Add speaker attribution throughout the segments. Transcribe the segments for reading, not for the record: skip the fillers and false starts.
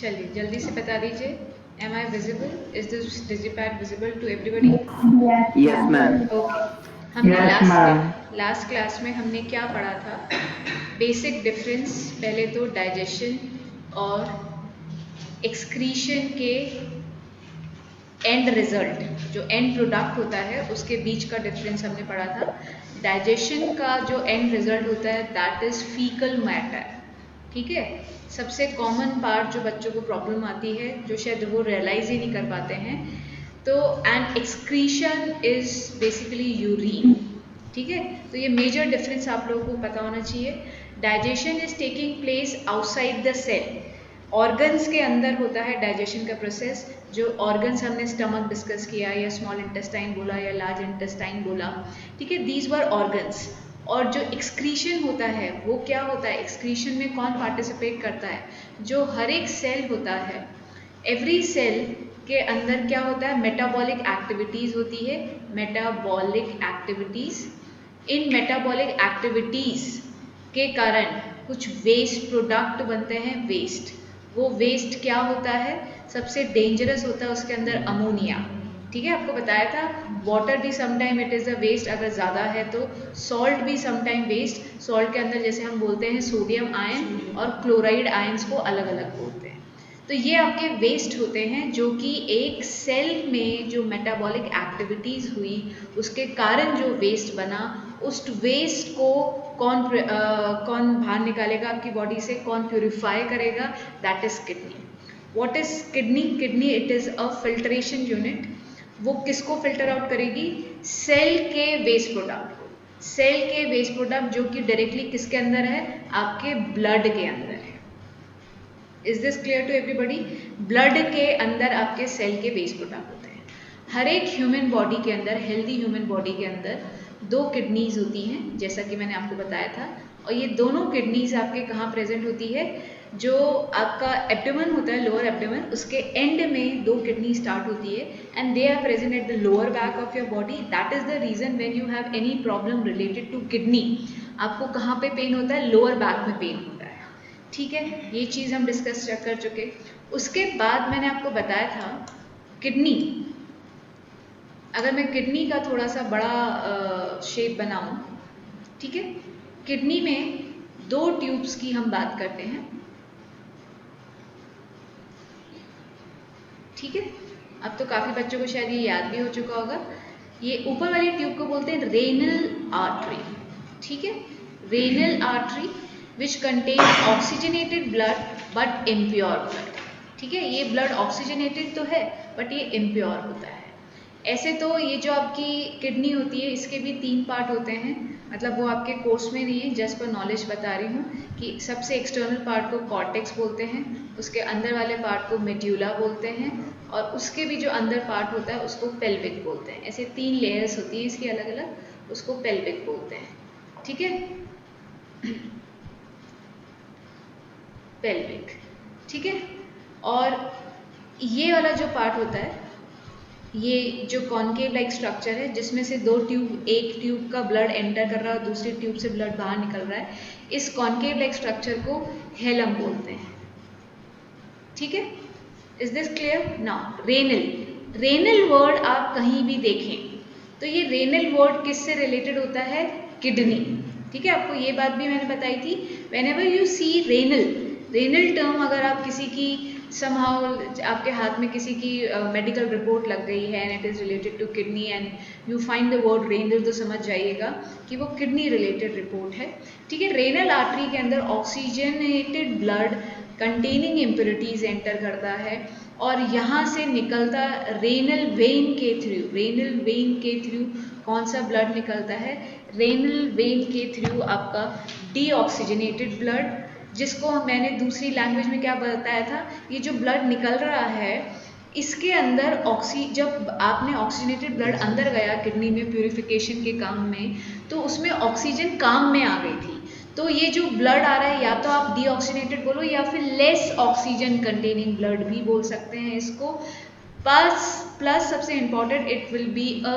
Speaker 1: चलिए जल्दी से बता दीजिए, am I visible, is this digipad visible to everybody?
Speaker 2: Yes, ma'am.
Speaker 1: Okay. हमने
Speaker 3: Yes, ma'am.
Speaker 1: लास्ट क्लास में हमने क्या पढ़ा था? बेसिक डिफरेंस, पहले तो डाइजेशन और एक्सक्रीशन के एंड रिजल्ट, जो एंड प्रोडक्ट होता है उसके बीच का डिफरेंस हमने पढ़ा था। डाइजेशन का जो एंड रिजल्ट होता है दैट इज फीकल मैटर, ठीक है। सबसे कॉमन पार्ट जो बच्चों को प्रॉब्लम आती है, जो शायद वो रियलाइज ही नहीं कर पाते हैं, तो and excretion is basically urine, ठीक है। तो ये मेजर डिफरेंस आप लोगों को पता होना चाहिए। Digestion is taking place outside the cell, organs के अंदर होता है डाइजेशन का प्रोसेस। जो ऑर्गन्स हमने स्टमक डिस्कस किया, या स्मॉल इंटेस्टाइन बोला, या लार्ज इंटेस्टाइन बोला, ठीक है, दीज वर ऑर्गन्स। और जो एक्सक्रीशन होता है वो क्या होता है, एक्सक्रीशन में कौन पार्टिसिपेट करता है? जो हर एक सेल होता है, एवरी सेल के अंदर क्या होता है, मेटाबॉलिक एक्टिविटीज़ होती है। मेटाबॉलिक एक्टिविटीज़, इन मेटाबॉलिक एक्टिविटीज़ के कारण कुछ वेस्ट प्रोडक्ट बनते हैं। वेस्ट, वो वेस्ट क्या होता है, सबसे डेंजरस होता है उसके अंदर अमोनिया, ठीक है। आपको बताया था वाटर भी sometime it is a waste, अगर ज़्यादा है तो सॉल्ट भी समटाइम वेस्ट। सॉल्ट के अंदर जैसे हम बोलते हैं सोडियम आयन और क्लोराइड आयंस को अलग अलग बोलते हैं। तो ये आपके वेस्ट होते हैं, जो कि एक सेल में जो मेटाबॉलिक एक्टिविटीज़ हुई उसके कारण जो वेस्ट बना, उस वेस्ट को कौन बाहर निकालेगा आपकी बॉडी से, कौन प्योरीफाई करेगा? That is kidney. What is kidney? Kidney it is a filtration unit. वो किसको फिल्टर आउट करेगी? सेल के वेस्ट प्रोडक्ट को। सेल के वेस्ट प्रोडक्ट जो कि डायरेक्टली किसके अंदर है, आपके ब्लड के अंदर है। Is this clear to everybody? Blood के अंदर आपके सेल के वेस्ट प्रोडक्ट होते हैं। हर एक ह्यूमन बॉडी के अंदर, हेल्दी ह्यूमन बॉडी के अंदर 2 किडनीज होती हैं, जैसा कि मैंने आपको बताया था। और ये दोनों किडनीज आपके कहाँ प्रेजेंट होती है? जो आपका एब्डोमेन होता है, लोअर एब्डोमेन, उसके एंड में 2 किडनी स्टार्ट होती है, and they are present at the lower back of your body. That is the reason when you have any problem related to kidney, आपको कहाँ पे पेन होता है? लोअर बैक में पेन होता है, ठीक है। ये चीज़ हम डिस्कस कर चुके। उसके बाद मैंने आपको बताया था किडनी, अगर मैं किडनी का थोड़ा सा बड़ा शेप बनाऊं, ठीक है। किडनी में 2 ट्यूब्स की हम बात करते हैं, ठीक है। अब तो काफ़ी बच्चों को शायद ये याद भी हो चुका होगा। ये ऊपर वाली ट्यूब को बोलते हैं रेनल आर्टरी, ठीक है। Renal artery which contain oxygenated blood but impure blood, ठीक है। ये ब्लड ऑक्सीजनेटेड तो है बट ये इम्प्योर होता है। ऐसे तो ये जो आपकी किडनी होती है इसके भी 3 पार्ट होते हैं, मतलब वो आपके कोर्स में नहीं है, जस्ट पर नॉलेज बता रही हूँ कि सबसे एक्सटर्नल पार्ट को कॉर्टेक्स बोलते हैं, उसके अंदर वाले पार्ट को मेड्यूला बोलते हैं, और उसके भी जो अंदर पार्ट होता है उसको पेल्विक बोलते हैं। ऐसे 3 लेयर्स होती है इसकी अलग अलग, उसको पेल्विक बोलते हैं, ठीक है। पेल्विक, ठीक है। और ये वाला जो पार्ट होता है, ये जो कॉन्केव लाइक स्ट्रक्चर है जिसमें से 2 ट्यूब, एक ट्यूब का ब्लड एंटर कर रहा है, दूसरी ट्यूब से ब्लड बाहर निकल रहा है, इस कॉन्केव लाइक स्ट्रक्चर को हेलम बोलते हैं, ठीक है। Is this clear? Now renal, renal word आप कहीं भी देखें तो ये रेनल वर्ड किससे रिलेटेड होता है? किडनी, ठीक है। आपको ये बात भी मैंने बताई थी, whenever you see renal, renal term अगर आप किसी की समहाउ आपके हाथ में किसी की मेडिकल रिपोर्ट लग गई है and it is related to kidney and you find the word renal, तो समझ जाइएगा कि वो किडनी रिलेटेड रिपोर्ट है, ठीक है। रेनल आर्टरी के अंदर oxygenated blood containing impurities enter करता है, और यहाँ से निकलता रेनल वेन के थ्रू, रेनल वेन के थ्रू कौन सा ब्लड निकलता है? रेनल वेन के थ्रू आपका डीऑक्सीजनेटेड ब्लड, जिसको मैंने दूसरी लैंग्वेज में क्या बताया था, ये जो ब्लड निकल रहा है इसके अंदर जब आपने ऑक्सीजनेटेड ब्लड अंदर गया किडनी में प्यूरिफिकेशन के काम में, तो उसमें ऑक्सीजन काम में आ गई थी। तो ये जो ब्लड आ रहा है, या तो आप डीऑक्सीजनेटेड बोलो या फिर लेस ऑक्सीजन कंटेनिंग ब्लड भी बोल सकते हैं इसको। प्लस सबसे important, it will be a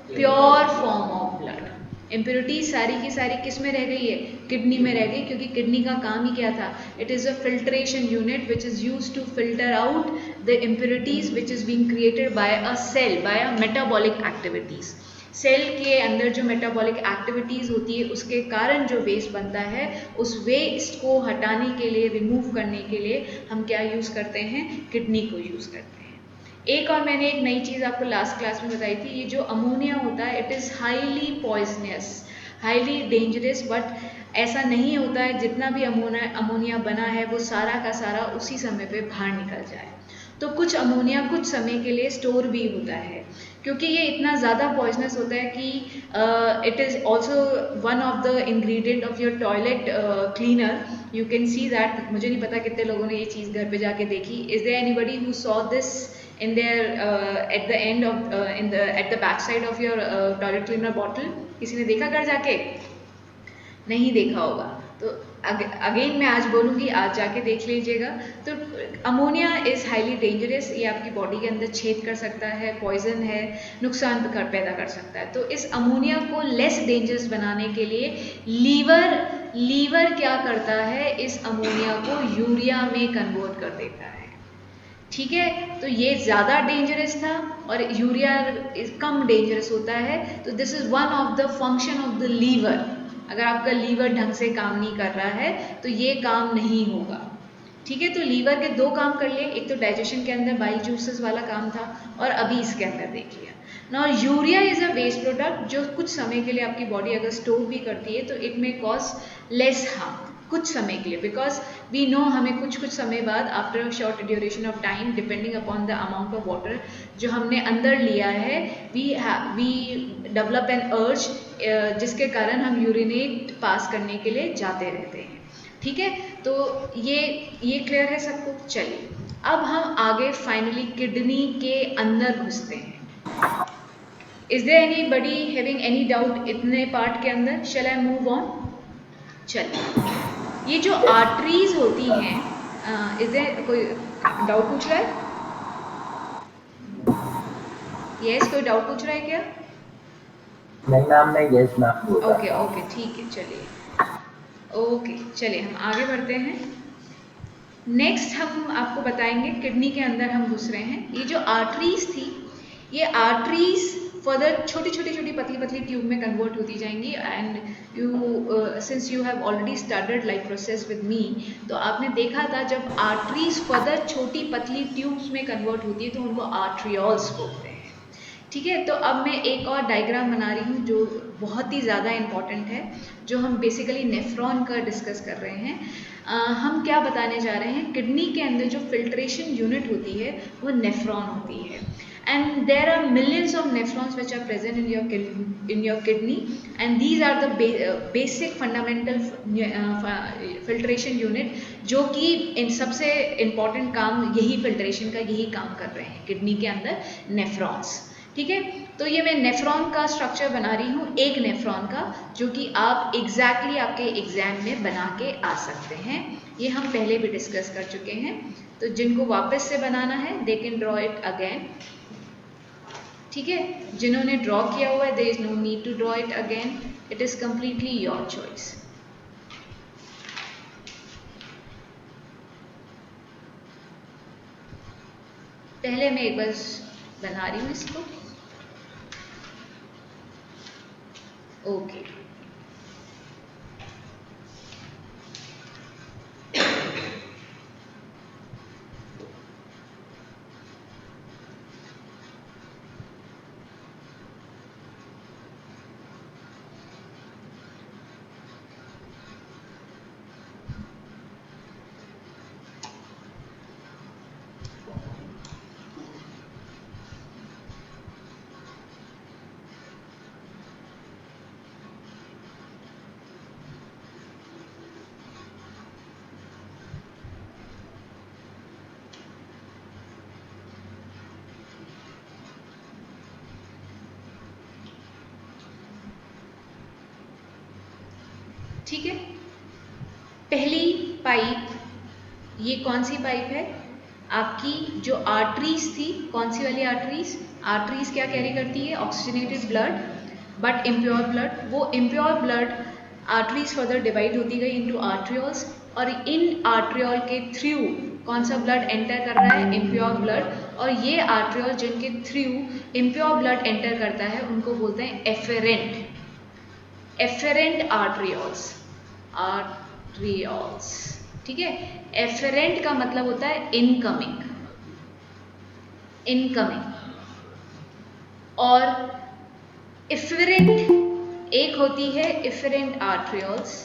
Speaker 1: pure form of blood, impurities सारी की सारी किस में रह गई है, किडनी में रह गई, क्योंकि किडनी का काम ही क्या था, it is a filtration unit which is use to filter out the impurities which is being created by a cell by a metabolic activities. Cell के अंदर जो मेटाबॉलिक एक्टिविटीज़ होती है उसके कारण जो वेस्ट बनता है, उस वेस्ट को हटाने के लिए, रिमूव करने के लिए हम क्या यूज़ करते हैं, किडनी को यूज़ करते हैं। एक और मैंने एक नई चीज़ आपको लास्ट क्लास में बताई थी, ये जो अमोनिया होता है it is highly poisonous, highly dangerous, but ऐसा नहीं होता है जितना भी अमोनिया बना है वो सारा का सारा उसी समय पे बाहर निकल जाए। तो कुछ अमोनिया कुछ समय के लिए स्टोर भी होता है, क्योंकि ये इतना ज़्यादा पॉइजनस होता है कि it is also one of the ingredient of your toilet cleaner. You can see that. मुझे नहीं पता कितने लोगों ने ये चीज़ घर पे जाके देखी। Is there anybody who saw this in their at the end of in the at the back side of your toilet cleaner bottle? किसी ने देखा घर जाके? नहीं देखा होगा तो अगेन मैं आज बोलूँगी, आज जाके देख लीजिएगा। तो अमोनिया इज़ हाईली डेंजरस, ये आपकी बॉडी के अंदर छेद कर सकता है, पॉइजन है, नुकसान पैदा कर सकता है। तो इस अमोनिया को लेस डेंजरस बनाने के लिए लीवर क्या करता है, इस अमोनिया को यूरिया में कन्वर्ट कर देता है। ठीक है, तो ये ज़्यादा डेंजरस था और यूरिया कम डेंजरस होता है। तो this is one of the function of the liver. अगर आपका लीवर ढंग से काम नहीं कर रहा है तो ये काम नहीं होगा। ठीक है, तो लीवर के दो काम कर लिए, एक तो डाइजेशन के अंदर बाइल जूसेस वाला काम था और अभी इसके अंदर देख लिया। Now urea is a waste product जो कुछ समय के लिए आपकी बॉडी अगर स्टोर भी करती है तो it may cause less harm कुछ समय के लिए, बिकॉज वी नो हमें कुछ समय बाद after short duration of time depending upon the amount of water जो हमने अंदर लिया है, वी डेवलप एन अर्ज जिसके कारण हम यूरिनेट पास करने के लिए जाते रहते हैं। ठीक है, तो ये क्लियर है सबको। चलिए अब हम आगे फाइनली किडनी के अंदर घुसते हैं। Is there anybody having any doubt इतने पार्ट के अंदर? Shall I move on? चलिए, ये जो आर्टरीज होती हैं, इज देयर कोई डाउट पूछ रहा है? यस, कोई डाउट पूछ रहा है क्या?
Speaker 2: नहीं मैम, मैं यस मैम बोल रहा
Speaker 1: ओके
Speaker 2: था।
Speaker 1: ओके ठीक है, चलिए ओके चलिए हम आगे बढ़ते हैं। नेक्स्ट हम आपको बताएंगे किडनी के अंदर हम घुस रहे हैं। ये जो आर्टरीज थी, ये आर्टरीज फर्दर छोटी छोटी पतली पतली ट्यूब में कन्वर्ट होती जाएंगी। And you since you have already started life process with me, तो आपने देखा था जब आर्टरीज फर्दर छोटी पतली ट्यूब्स में कन्वर्ट होती है तो उनको आर्ट्रियोल्स बोलते हैं। ठीक है, तो अब मैं एक और डायग्राम बना रही हूँ जो बहुत ही ज़्यादा इम्पॉर्टेंट है, जो हम बेसिकली नेफ्रॉन का डिस्कस कर रहे हैं। हम क्या बताने जा रहे हैं, किडनी के अंदर जो फिल्ट्रेशन यूनिट होती है वो नेफ्रॉन होती है। And there are millions of nephrons which are present in your kidney, and these are the basic fundamental filtration unit जो कि इन सबसे इम्पॉर्टेंट काम यही फिल्ट्रेशन का यही काम कर रहे हैं किडनी के अंदर, नेफ्रॉन्स। ठीक है, तो ये मैं नेफ्रॉन का स्ट्रक्चर बना रही हूँ, एक नेफ्रॉन का, जो कि आप एग्जैक्टली आपके एग्जाम में बना के आ सकते हैं। ये हम पहले भी डिस्कस कर चुके हैं, तो जिनको वापस से बनाना है they can draw it again. ठीक है, जिन्होंने ड्रॉ किया हुआ है there is no need to draw it again, it is completely your choice. पहले मैं एक बार बना रही हूँ इसको। ओके, ठीक है, पहली पाइप, ये कौन सी पाइप है? आपकी जो आर्टरीज थी, कौन सी वाली आर्टरीज? आर्टरीज क्या कैरी करती है? Oxygenated blood but impure blood, वो impure blood arteries further divide होती गई इनटू आर्ट्रियोल्स, और इन आर्ट्रियोल के थ्रू कौन सा ब्लड एंटर कर रहा है, इम्प्योर ब्लड, और ये आर्ट्रियोल जिनके थ्रू इम्प्योर ब्लड एंटर करता है उनको बोलते हैं एफेरेंट, एफेरेंट आर्ट्रियोल्स, आर्ट्रियोल्स, ठीक है। एफेरेंट का मतलब होता है इनकमिंग, इनकमिंग, और इफेरेंट एक होती है efferent arterioles.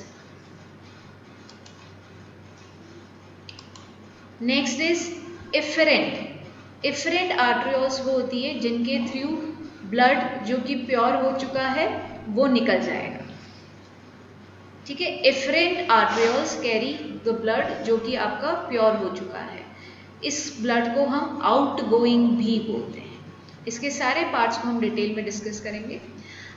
Speaker 1: Next is efferent, efferent arterioles वो होती है जिनके थ्रू ब्लड जो कि प्योर हो चुका है वो निकल जाएगा, ठीक है। Efferent arterioles carry the blood जो कि आपका प्योर हो चुका है, इस ब्लड को हम आउट गोइंग भी बोलते हैं। इसके सारे पार्ट्स को हम डिटेल में डिस्कस करेंगे।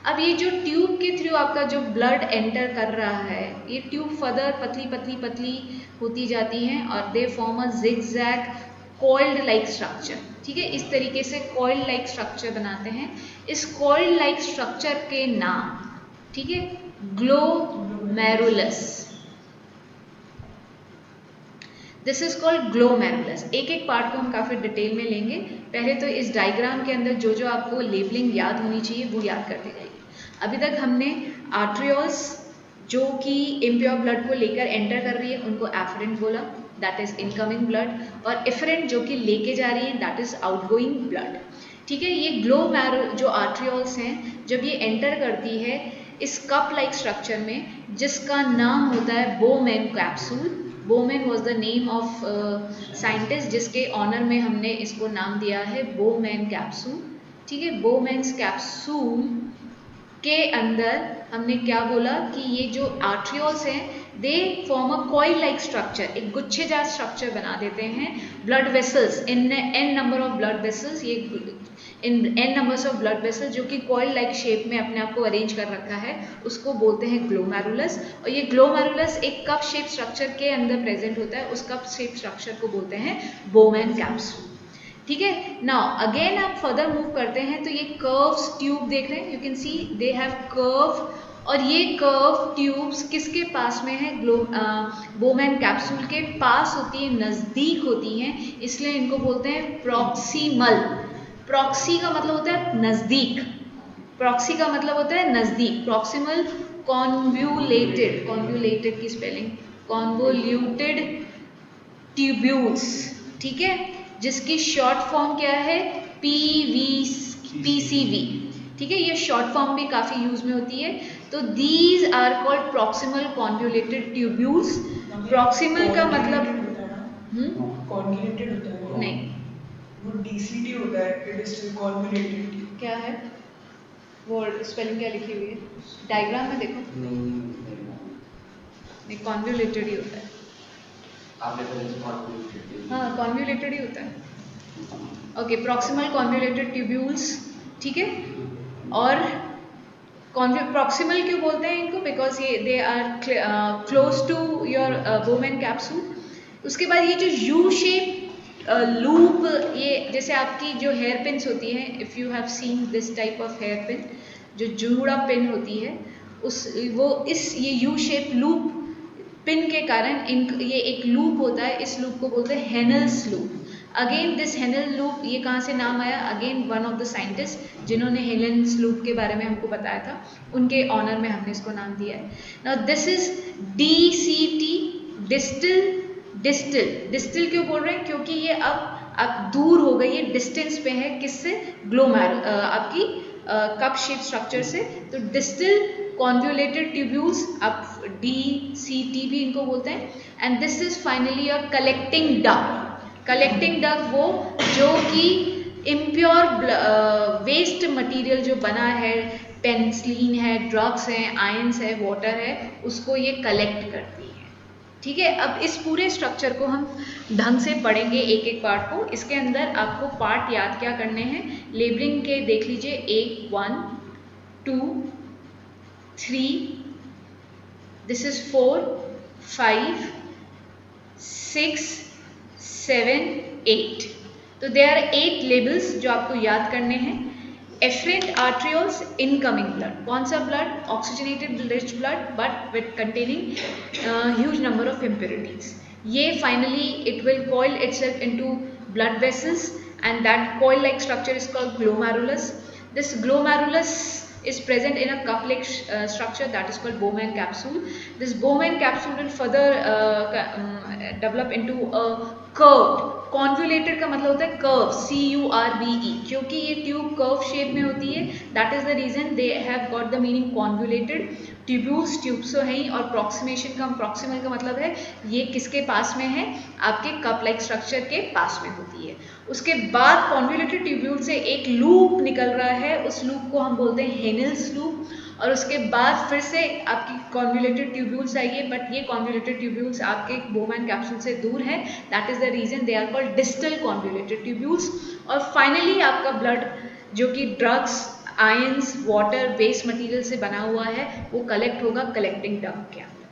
Speaker 1: अब ये जो ट्यूब के थ्रू आपका जो ब्लड एंटर कर रहा है, ये ट्यूब फर्दर पतली पतली पतली होती जाती हैं और दे फॉर्म अ जिगजैग कॉइल्ड लाइक स्ट्रक्चर, ठीक है। इस तरीके से कॉइल्ड लाइक स्ट्रक्चर बनाते हैं। इस कॉइल्ड लाइक स्ट्रक्चर के नाम, ठीक है, glomerulus, this is called glomerulus. एक एक पार्ट को हम काफ़ी डिटेल में लेंगे। पहले तो इस डायग्राम के अंदर जो जो आपको लेबलिंग याद होनी चाहिए वो याद करते जाइए। अभी तक हमने आर्ट्रियोल्स जो कि इम्प्योर ब्लड को लेकर एंटर कर रही है उनको एफरेंट बोला, दैट इज इनकमिंग ब्लड, और एफरेंट जो कि लेके जा रही है दैट इज आउटगोइंग ब्लड, ठीक है। ये ग्लोमेरुल जो आर्ट्रियोल्स हैं जब ये एंटर करती है इस कप लाइक स्ट्रक्चर में जिसका नाम होता है Bowman capsule. बोमेन was the name of scientist जिसके ऑनर में हमने इसको नाम दिया है बोमेन कैप्सूल, ठीक है। बोमेन्स कैप्सूल के अंदर हमने क्या बोला कि ये जो आर्ट्रियोल्स हैं they form a coil like structure, एक गुच्छेदार स्ट्रक्चर बना देते हैं। Blood vessels in n number of blood vessels, ये in n numbers of blood vessel जो कि कॉइल लाइक शेप में अपने आप को अरेंज कर रखा है उसको बोलते हैं ग्लोमेरुलस। और ये ग्लोमेरुलस एक कप शेप स्ट्रक्चर के अंदर प्रेजेंट होता है, उस कप शेप स्ट्रक्चर को बोलते हैं बोमेन कैप्सूल, ठीक है। नाउ अगेन आप फर्दर मूव करते हैं तो ये कर्व्स ट्यूब देख रहे हैं, you can see they have curve, और ये कर्व ट्यूब्स किसके पास में है, बोमेन कैप्सूल के पास होती है, नज़दीक होती हैं, इसलिए इनको बोलते हैं प्रॉक्सिमल। प्रॉक्सी का मतलब होता है नज़दीक, प्रॉक्सी का मतलब होता है नज़दीक, प्रॉक्सिमल कॉन्व्यूलेटेड, कॉन्व्यूलेटेड की स्पेलिंग कॉन्वोल्यूटेड ट्यूब्यूल्स, ठीक है, जिसकी शॉर्ट फॉर्म क्या है PCV, ठीक है। ये शॉर्ट फॉर्म भी काफ़ी यूज में होती है। तो these are called proximal convoluted tubules. Proximal का मतलब
Speaker 3: कॉन्वोल्यूटेड होता है
Speaker 1: नहीं,
Speaker 3: वो DCT होता है, इट इज स्टिल कॉन्वोल्यूटेड।
Speaker 1: क्या है वो स्पेलिंग क्या लिखी हुई है डायग्राम में देखो, नहीं कॉन्वोल्यूटेड ही होता है, हाँ कॉन्वोल्यूटेड ही होता है, ओके। प्रॉक्सिमल कॉन्वोल्यूटेड ट्यूब्यूल्स, ठीक है। और प्रॉक्सिमल क्यों बोलते हैं इनको, बिकॉज ये they are close to your Bowman capsule. उसके बाद ये जो यू शेप लूप, ये जैसे आपकी जो हेयर पिन्स होती हैं, if you have seen this type of hair pin, जो जूड़ा पिन होती है उस वो इस ये यू शेप लूप पिन के कारण ये एक लूप होता है, इस लूप को बोलते हैं Henle's loop. Again this Henle loop, ये कहाँ से नाम आया, again one of the scientist जिन्होंने हेनल्स लूप के बारे में हमको बताया था उनके ऑनर में हमने इसको नाम दिया है। Now this is DCT, distil. Distil, distil क्यों बोल रहे हैं, क्योंकि ये अब दूर हो गई है, डिस्टेंस पे है, किससे, आपकी कप शेप स्ट्रक्चर से। तो डिस्टिल कॉन्वोल्यूटेड ट्यूब्यूल्स, आप DCT भी इनको बोलते हैं। And this is finally a collecting duct. Collecting duct वो जो कि इम्प्योर वेस्ट मटेरियल जो बना है, पेनिसिलिन है, ड्रग्स हैं, आयंस है, वाटर है, उसको ये कलेक्ट करती है, ठीक है। अब इस पूरे स्ट्रक्चर को हम ढंग से पढ़ेंगे एक एक पार्ट को। इसके अंदर आपको पार्ट याद क्या करने हैं, लेबलिंग के देख लीजिए, 1 2 3, दिस इज 4 5 6 7 8। तो दे आर 8 लेबल्स जो आपको याद करने हैं। एफरेंट आर्ट्रियोल्स इनकमिंग ब्लड, कौन सा ब्लड? Oxygenated rich blood but with containing huge number of impurities. ये finally it will coil itself into blood vessels and that coil like structure is called glomerulus. This glomerulus is present in a cup like structure that is called Bowman capsule. This Bowman capsule will further develop into a curved, convoluted का मतलब होता है curve, C-U-R-V-E, क्योंकि ये tube curve shape में होती है, that is the reason they have got the meaning convoluted. Tubules tubes तो है ही, और प्रॉक्सिमेशन का प्रॉक्सिमल का मतलब है ये किसके पास में है? आपके कप लाइक स्ट्रक्चर के पास में होती है. उसके बाद कॉन्वोल्यूटेड ट्यूब्यूल से एक लूप निकल रहा है, उस लूप को हम बोलते हैं हेनिल्स लूप, और उसके बाद फिर से आपकी कॉन्वोल्यूटेड ट्यूब्यूल्स आइए, बट ये कॉन्वोल्यूटेड ट्यूब्यूल्स आपके बोमैन कैप्सूल से दूर है, that is the reason they are called distal convoluted tubules. और फाइनली आपका ब्लड जो कि drugs, ions, water, waste material से बना हुआ है, वो कलेक्ट होगा कलेक्टिंग डक्ट के अंदर.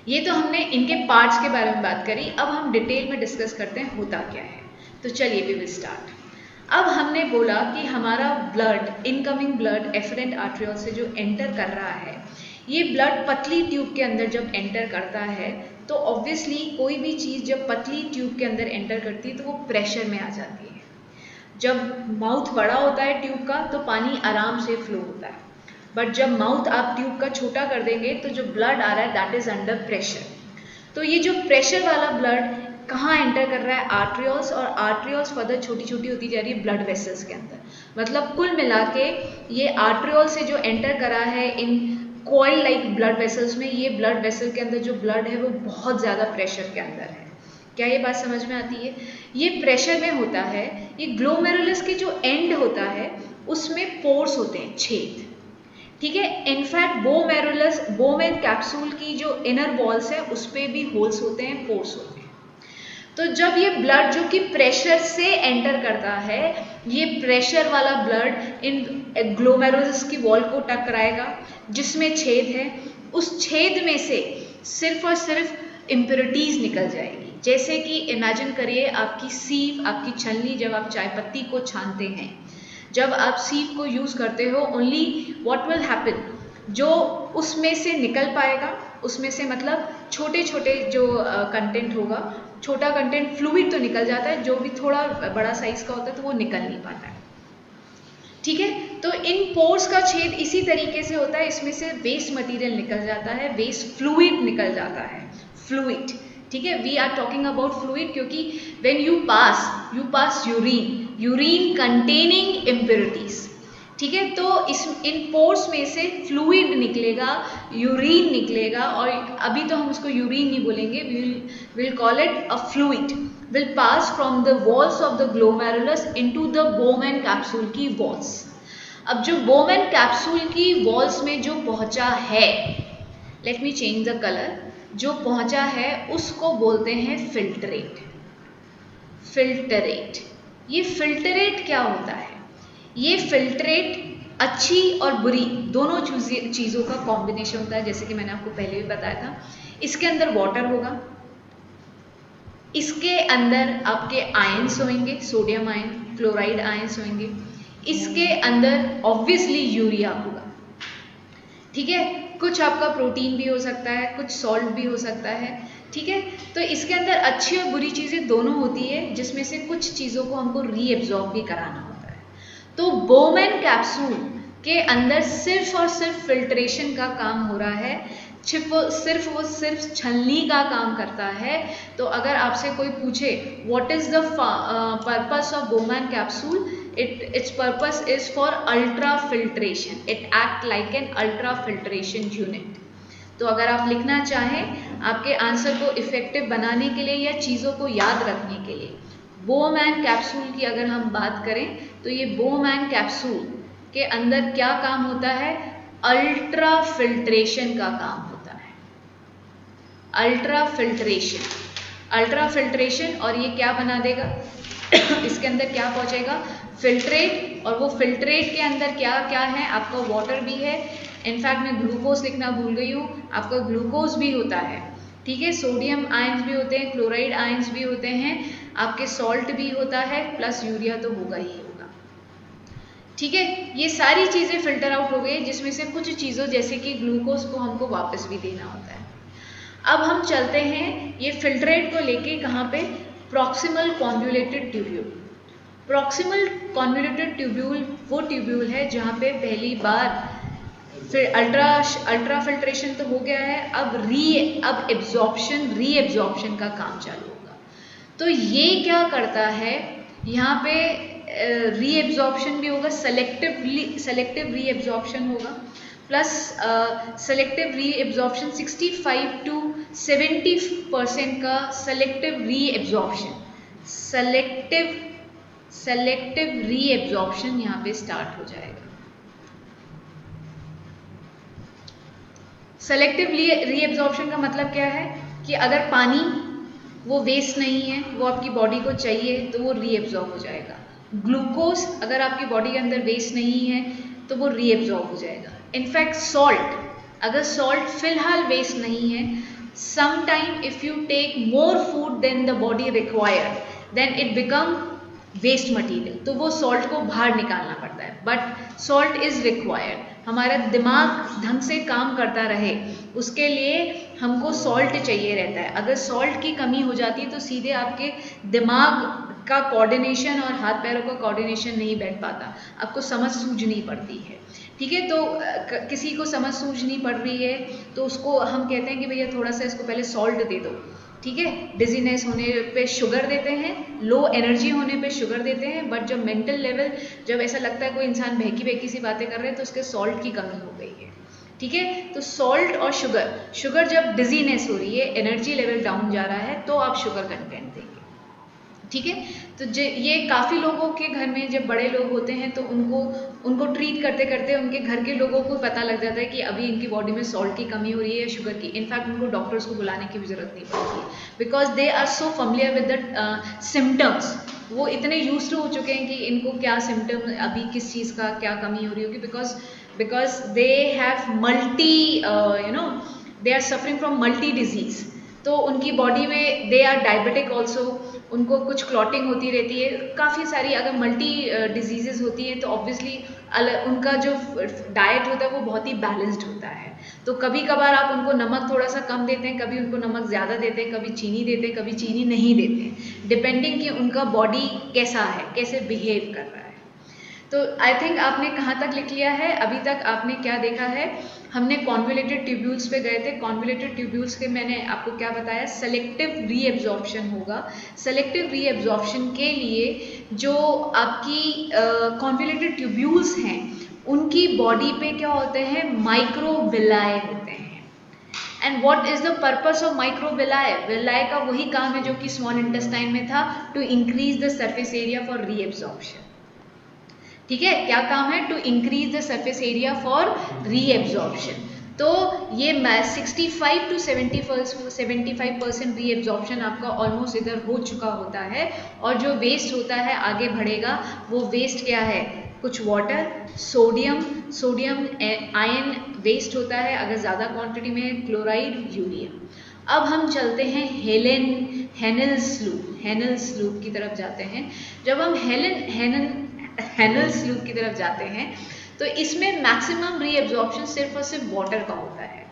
Speaker 1: ये तो हमने इनके पार्ट्स के बारे में बात करी. अब हम डिटेल में डिस्कस करते हैं होता क्या है. तो चलिए वी विल स्टार्ट. अब हमने बोला कि हमारा blood, incoming blood afferent arteriole से जो एंटर कर रहा है, ये ब्लड पतली ट्यूब के अंदर जब एंटर करता है तो ऑब्वियसली कोई भी चीज़ जब पतली ट्यूब के अंदर एंटर करती है तो वो प्रेशर में आ जाती है. जब माउथ बड़ा होता है ट्यूब का तो पानी आराम से फ्लो होता है, बट जब माउथ आप ट्यूब का छोटा कर देंगे तो जो ब्लड आ रहा है दैट इज अंडर प्रेशर. तो ये जो प्रेशर वाला ब्लड कहाँ एंटर कर रहा है? आर्ट्रियोल्स, और आर्ट्रियोल्स फर्दर छोटी छोटी होती जा रही है ब्लड वेसल्स के अंदर. मतलब कुल मिला के ये आर्ट्रियोल से जो एंटर करा है in coil like blood vessels में, ये ब्लड वेसल के अंदर जो ब्लड है वो बहुत ज़्यादा प्रेशर के अंदर है. क्या ये बात समझ में आती है? ये प्रेशर में होता है. ये ग्लोमेरुलस के जो एंड होता है उसमें पोर्स होते हैं, छेद. ठीक है. इनफैक्ट बोमैन कैप्सूल की जो इनर वॉल्स है उस पर भी होल्स होते हैं, पोर्स होते हैं. तो जब ये ब्लड जो कि प्रेशर से एंटर करता है, ये प्रेशर वाला ब्लड इन ग्लोमेरुलस की वॉल को टकराएगा जिसमें छेद है. उस छेद में से सिर्फ और सिर्फ इम्प्योरिटीज निकल जाएगी. जैसे कि इमेजिन करिए आपकी सीव, आपकी छलनी, जब आप चाय पत्ती को छानते हैं, जब आप सीव को यूज़ करते हो, ओनली व्हाट विल हैपन, जो उसमें से निकल पाएगा, उसमें से मतलब छोटे छोटे जो कंटेंट होगा, छोटा कंटेंट फ्लूइड तो निकल जाता है, जो भी थोड़ा बड़ा साइज का होता है तो वो निकल नहीं पाता है. ठीक है. तो इन पोर्स का छेद इसी तरीके से होता है, इसमें से वेस्ट मटेरियल निकल जाता है, वेस्ट फ्लूइड निकल जाता है, फ्लूइड. ठीक है. We are talking about fluid क्योंकि when you pass urine containing impurities. ठीक है. तो इन पोर्स में से फ्लूइड निकलेगा, यूरिन निकलेगा, और अभी तो हम उसको यूरिन नहीं बोलेंगे, will call it a fluid, will pass from the walls of the glomerulus into the Bowman capsule की वॉल्स. अब जो बोमैन कैप्सूल की वॉल्स में जो पहुंचा है, let me change the colour, जो पहुंचा है उसको बोलते हैं फिल्टरेट. फिल्टरेट. ये फिल्टरेट क्या होता है? ये फिल्टरेट अच्छी और बुरी दोनों चीज़ों का कॉम्बिनेशन होता है, जैसे कि मैंने आपको पहले भी बताया था. इसके अंदर वाटर होगा, इसके अंदर आपके आयंस होंगे, सोडियम आयन, क्लोराइड आयंस होंगे, इसके अंदर ऑब्वियसली यूरिया होगा. ठीक है. कुछ आपका प्रोटीन भी हो सकता है, कुछ सॉल्ट भी हो सकता है. ठीक है. तो इसके अंदर अच्छी और बुरी चीज़ें दोनों होती है, जिसमें से कुछ चीज़ों को हमको रीएब्जॉर्ब भी कराना होता है. तो बोमैन कैप्सूल के अंदर सिर्फ और सिर्फ फिल्ट्रेशन का काम हो रहा है, सिर्फ छलनी का काम करता है. तो अगर आपसे कोई पूछे what is the purpose of Bowman capsule, its purpose is for ultra filtration. It act like an ultra filtration unit. तो अगर आप लिखना चाहें आपके आंसर को इफेक्टिव बनाने के लिए या चीज़ों को याद रखने के लिए, बोमैन कैप्सूल की अगर हम बात करें तो ये बोमैन कैप्सूल के अंदर क्या काम होता है? अल्ट्रा फिल्ट्रेशन का काम होता है. Ultra filtration. और ये क्या बना देगा? इसके अंदर क्या पहुंचेगा? फिल्ट्रेट. और वो फिल्ट्रेट के अंदर क्या क्या है? आपका वाटर भी है, इनफैक्ट मैं ग्लूकोज लिखना भूल गई हूँ, आपका ग्लूकोज भी होता है. ठीक है. सोडियम आयंस भी होते हैं, क्लोराइड आयंस भी होते हैं, आपके सॉल्ट भी होता है, प्लस यूरिया तो होगा ही होगा. ठीक है, ये सारी चीज़ें फिल्टर आउट हो गई, जिसमें से कुछ चीज़ों जैसे कि ग्लूकोज को हमको वापस भी देना होता है। अब हम चलते हैं ये फिल्ट्रेट को लेके कहाँ पे, proximal convoluted tubule. Proximal convoluted tubule वो ट्यूब्यूल है जहाँ पे पहली बार फिर अल्ट्रा फिल्ट्रेशन तो हो गया है, अब एब्जॉर्प्शन रीएब्जॉर्प्शन का काम चालू होगा। तो ये क्या करता है, यहाँ पे रीएब्जॉर्प्शन भी होगा, सेलेक्टिव रीएब्जॉर्प्शन होगा, प्लस सेलेक्टिव रीएब्जॉर्प्शन 65 to 70% का सेलेक्टिव रीएब्जॉर्प्शन, सेलेक्टिव रीएब्जॉर्प्शन यहाँ पे स्टार्ट हो जाएगा। सेलेक्टिव रीएब्जॉर्प्शन का मतलब क्या है कि अगर पानी वो वेस्ट नहीं है, वो आपकी बॉडी को चाहिए, तो वो रीएब्जॉर्ब हो जाएगा। ग्लूकोज अगर आपकी बॉडी के अंदर वेस्ट नहीं है तो वो रीएब्जॉर्ब हो जाएगा। इनफैक्ट सॉल्ट, अगर सॉल्ट फिलहाल वेस्ट नहीं है, sometime if you take more food then the body required then it become waste material, तो वो सॉल्ट को बाहर निकालना पड़ता है। बट सॉल्ट इज रिक्वायर्ड, हमारा दिमाग ढंग से काम करता रहे उसके लिए हमको सॉल्ट चाहिए रहता है। अगर सॉल्ट की कमी हो जाती है तो सीधे आपके दिमाग का कोऑर्डिनेशन और हाथ पैरों का कोऑर्डिनेशन नहीं बैठ पाता, आपको समझ सूझ नहीं पड़ती है। ठीक है, तो किसी को समझ सूझ नहीं पड़ रही है तो उसको हम कहते हैं कि भैया थोड़ा सा इसको पहले सॉल्ट दे दो। ठीक है, डिजीनेस होने पे शुगर देते हैं, लो एनर्जी होने पे शुगर देते हैं, बट जब मेंटल लेवल, जब ऐसा लगता है कोई इंसान बहकी सी बातें कर रहे हैं तो उसके सॉल्ट की कमी हो गई है। ठीक है, तो सॉल्ट और शुगर जब डिजीनेस हो रही है, एनर्जी लेवल डाउन जा रहा है, तो आप शुगर कंटेंट देंगे। ठीक है, तो ये काफ़ी लोगों के घर में जब बड़े लोग होते हैं तो उनको ट्रीट करते करते उनके घर के लोगों को पता लग जाता है कि अभी इनकी बॉडी में सॉल्ट की कमी हो रही है या शुगर की। इनफैक्ट उनको डॉक्टर्स को बुलाने की भी ज़रूरत नहीं पड़ती है, because they are so familiar with the symptoms. वो इतने यूज टू हो चुके हैं कि इनको क्या सिम्टम, अभी किस चीज़ का क्या कमी हो रही होगी, because they have multi they are suffering from multi disease. तो उनकी बॉडी में दे आर डायबिटिक ऑल्सो, उनको कुछ क्लॉटिंग होती रहती है, काफ़ी सारी अगर मल्टी डिजीजेज होती हैं तो ऑब्वियसली उनका जो डाइट होता है वो बहुत ही बैलेंस्ड होता है। तो कभी कभार आप उनको नमक थोड़ा सा कम देते हैं, कभी उनको नमक ज़्यादा देते हैं, कभी चीनी देते हैं, कभी चीनी नहीं देते हैं, डिपेंडिंग कि उनका बॉडी कैसा है, कैसे बिहेव कर रहा है। तो आई थिंक आपने कहाँ तक लिख लिया है, अभी तक आपने क्या देखा है। हमने कॉन्वोल्यूटेड ट्यूब्यूल्स पे गए थे। कॉन्वोल्यूटेड ट्यूब्यूल्स के मैंने आपको क्या बताया, सेलेक्टिव रीएब्जॉर्प्शन होगा। सेलेक्टिव रीएब्जॉर्प्शन के लिए जो आपकी कॉन्वोल्यूटेड ट्यूब्यूल्स हैं उनकी बॉडी पे क्या होते हैं, माइक्रोविलाई होते हैं। And what is the purpose of microvilli? Villi का वही काम है जो कि स्मॉल इंटेस्टाइन में था, to increase the surface area for reabsorption. ठीक है, क्या काम है, to increase the surface area for reabsorption. तो ये 65 to 75% रीएब्जॉर्प्शन आपका ऑलमोस्ट इधर हो चुका होता है, और जो वेस्ट होता है आगे बढ़ेगा। वो वेस्ट क्या है, कुछ वाटर, सोडियम आयन वेस्ट होता है अगर ज़्यादा क्वांटिटी में, क्लोराइड, यूरिया। अब हम चलते हैं हेनेल्स लूप की तरफ जाते हैं। जब हम हेनेल्स लूप की तरफ जाते हैं तो इसमें मैक्सिमम रीएब्जॉर्प्शन सिर्फ और सिर्फ वाटर का होता है।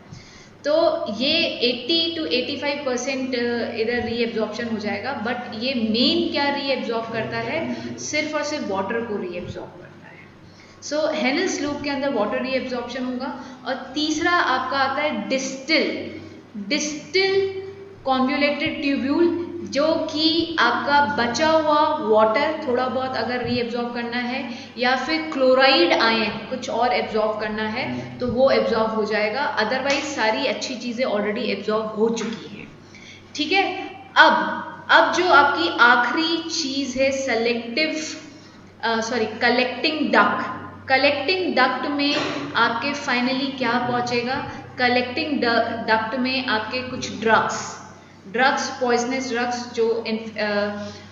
Speaker 1: तो ये 80 to 85% इधर रीएब्जॉर्प्शन हो जाएगा, बट ये मेन क्या रीएब्जॉर्ब करता है, सिर्फ और सिर्फ वाटर को रीएब्जॉर्ब करता है। सो हेनेल्स लूप के अंदर वाटर रीएब्जॉर्प्शन होगा। और तीसरा आपका आता है डिस्टिल कॉन्वोल्यूटेड ट्यूब्यूल, जो कि आपका बचा हुआ वाटर थोड़ा बहुत अगर रीएब्जॉर्ब करना है या फिर क्लोराइड आयन कुछ और एब्जॉर्ब करना है तो वो एब्जॉर्ब हो जाएगा, अदरवाइज सारी अच्छी चीज़ें ऑलरेडी एब्जॉर्ब हो चुकी हैं। ठीक है, अब जो आपकी आखिरी चीज़ है कलेक्टिंग डक्ट में आपके फाइनली क्या पहुंचेगा, कलेक्टिंग डक्ट में आपके कुछ ड्रग्स पॉइजनस ड्रग्स जो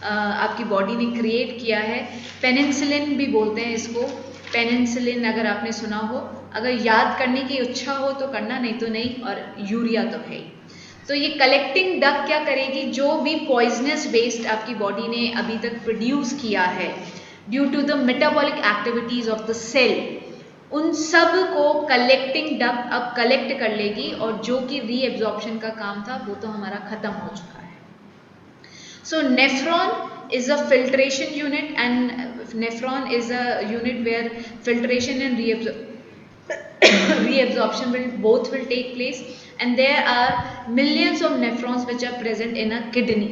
Speaker 1: आपकी बॉडी ने क्रिएट किया है। पेनिसिलिन भी बोलते हैं इसको, पेनिसिलिन अगर आपने सुना हो, अगर याद करने की इच्छा हो तो करना, नहीं तो नहीं, और यूरिया तो है ही। तो ये कलेक्टिंग डक्ट क्या करेगी, जो भी पॉइजनस वेस्ट आपकी बॉडी ने अभी तक प्रोड्यूस किया है due to the metabolic activities of the cell, उन सब को कलेक्टिंग डक्ट अब कलेक्ट कर लेगी और जो कि रीएब्जॉर्प्शन का काम था वो तो हमारा खत्म हो चुका है। सो nephron is a filtration unit, and nephron is a unit where filtration and reabsorption will take place, and there are millions of nephrons which are present in a kidney.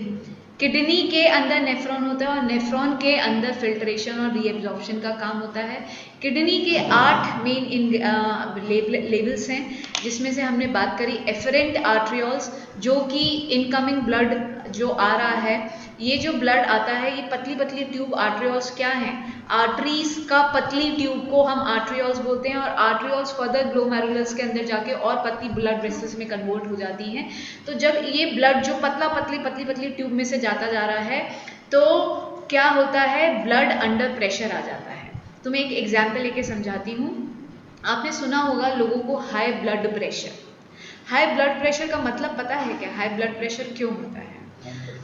Speaker 1: Kidney के अंदर नेफ्रॉन होता है और nephron के अंदर filtration और reabsorption का काम होता है। किडनी के 8 मेन लेवल्स हैं, जिसमें से हमने बात करी एफरेंट आर्ट्रियोल्स, जो कि इनकमिंग ब्लड जो आ रहा है, ये जो ब्लड आता है ये पतली पतली ट्यूब आर्ट्रियोल्स क्या हैं, आर्टरीज का पतली ट्यूब को हम आर्ट्रियोल्स बोलते हैं, और आर्ट्रियोल्स फर्दर ग्लोमेरुलस के अंदर जाके और पतली ब्लड वेसल्स में कन्वर्ट हो जाती हैं। तो जब ये ब्लड जो पतली पतली ट्यूब में से जाता जा रहा है तो क्या होता है, ब्लड अंडर प्रेशर आ जाता है। तो मैं एक एग्जाम्पल लेके समझाती हूँ। आपने सुना होगा लोगों को high blood pressure. High blood pressure का मतलब पता है क्या, हाई ब्लड प्रेशर क्यों होता है?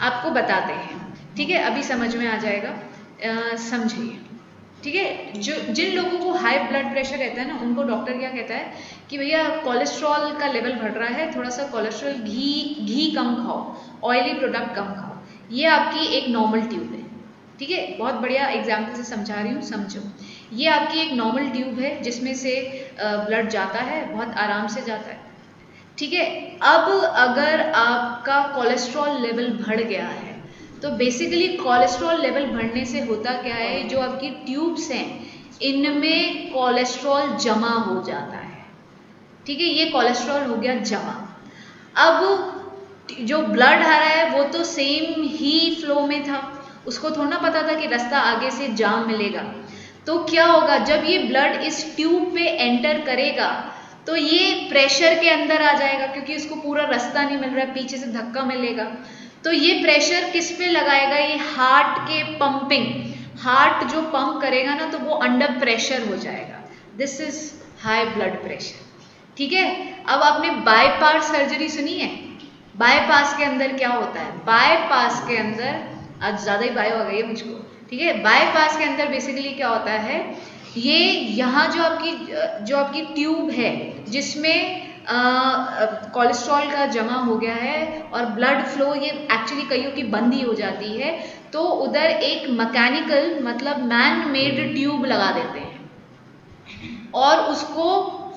Speaker 1: आपको बताते हैं, ठीक है, अभी समझ में आ जाएगा, समझिए, ठीक है। जो जिन लोगों को हाई ब्लड प्रेशर रहता है ना, उनको डॉक्टर क्या कहता है कि भैया कोलेस्ट्रॉल का लेवल बढ़ रहा है, थोड़ा सा कोलेस्ट्रॉल, घी कम खाओ, ऑयली प्रोडक्ट कम खाओ। ये आपकी एक नॉर्मल ट्यूब है, ठीक है, बहुत बढ़िया एग्जाम्पल से समझा रही हूँ, समझो। ये आपकी एक नॉर्मल ट्यूब है जिसमें से ब्लड जाता है, बहुत आराम से जाता है, ठीक है। अब अगर आपका कोलेस्ट्रॉल लेवल बढ़ गया है तो बेसिकली कोलेस्ट्रॉल लेवल बढ़ने से होता क्या है, जो आपकी ट्यूब्स हैं इनमें कोलेस्ट्रॉल जमा हो जाता है, ठीक है, ये कोलेस्ट्रॉल हो गया जमा। अब जो ब्लड आ रहा है वो तो सेम ही फ्लो में था, उसको थोड़ा पता था कि रास्ता आगे से जाम मिलेगा। तो क्या होगा, जब ये ब्लड इस ट्यूब पे एंटर करेगा तो ये प्रेशर के अंदर आ जाएगा, क्योंकि उसको पूरा रास्ता नहीं मिल रहा है, पीछे से धक्का मिलेगा। तो ये प्रेशर किस पे लगाएगा, ये हार्ट के पंपिंग, हार्ट जो पंप करेगा ना तो वो अंडर प्रेशर हो जाएगा। This is high blood pressure, ठीक है। अब आपने बाईपास सर्जरी सुनी है? बाईपास के अंदर क्या होता है, बाईपास के अंदर, आज ज़्यादा ही बायो आ गई है मुझको, ठीक है। बाईपास के अंदर बेसिकली क्या होता है, ये यहाँ जो आपकी ट्यूब है जिसमें कोलेस्ट्रॉल का जमा हो गया है और ब्लड फ्लो ये एक्चुअली कईयों की बंद ही हो जाती है, तो उधर एक मैकेनिकल मतलब मैन मेड ट्यूब लगा देते हैं और उसको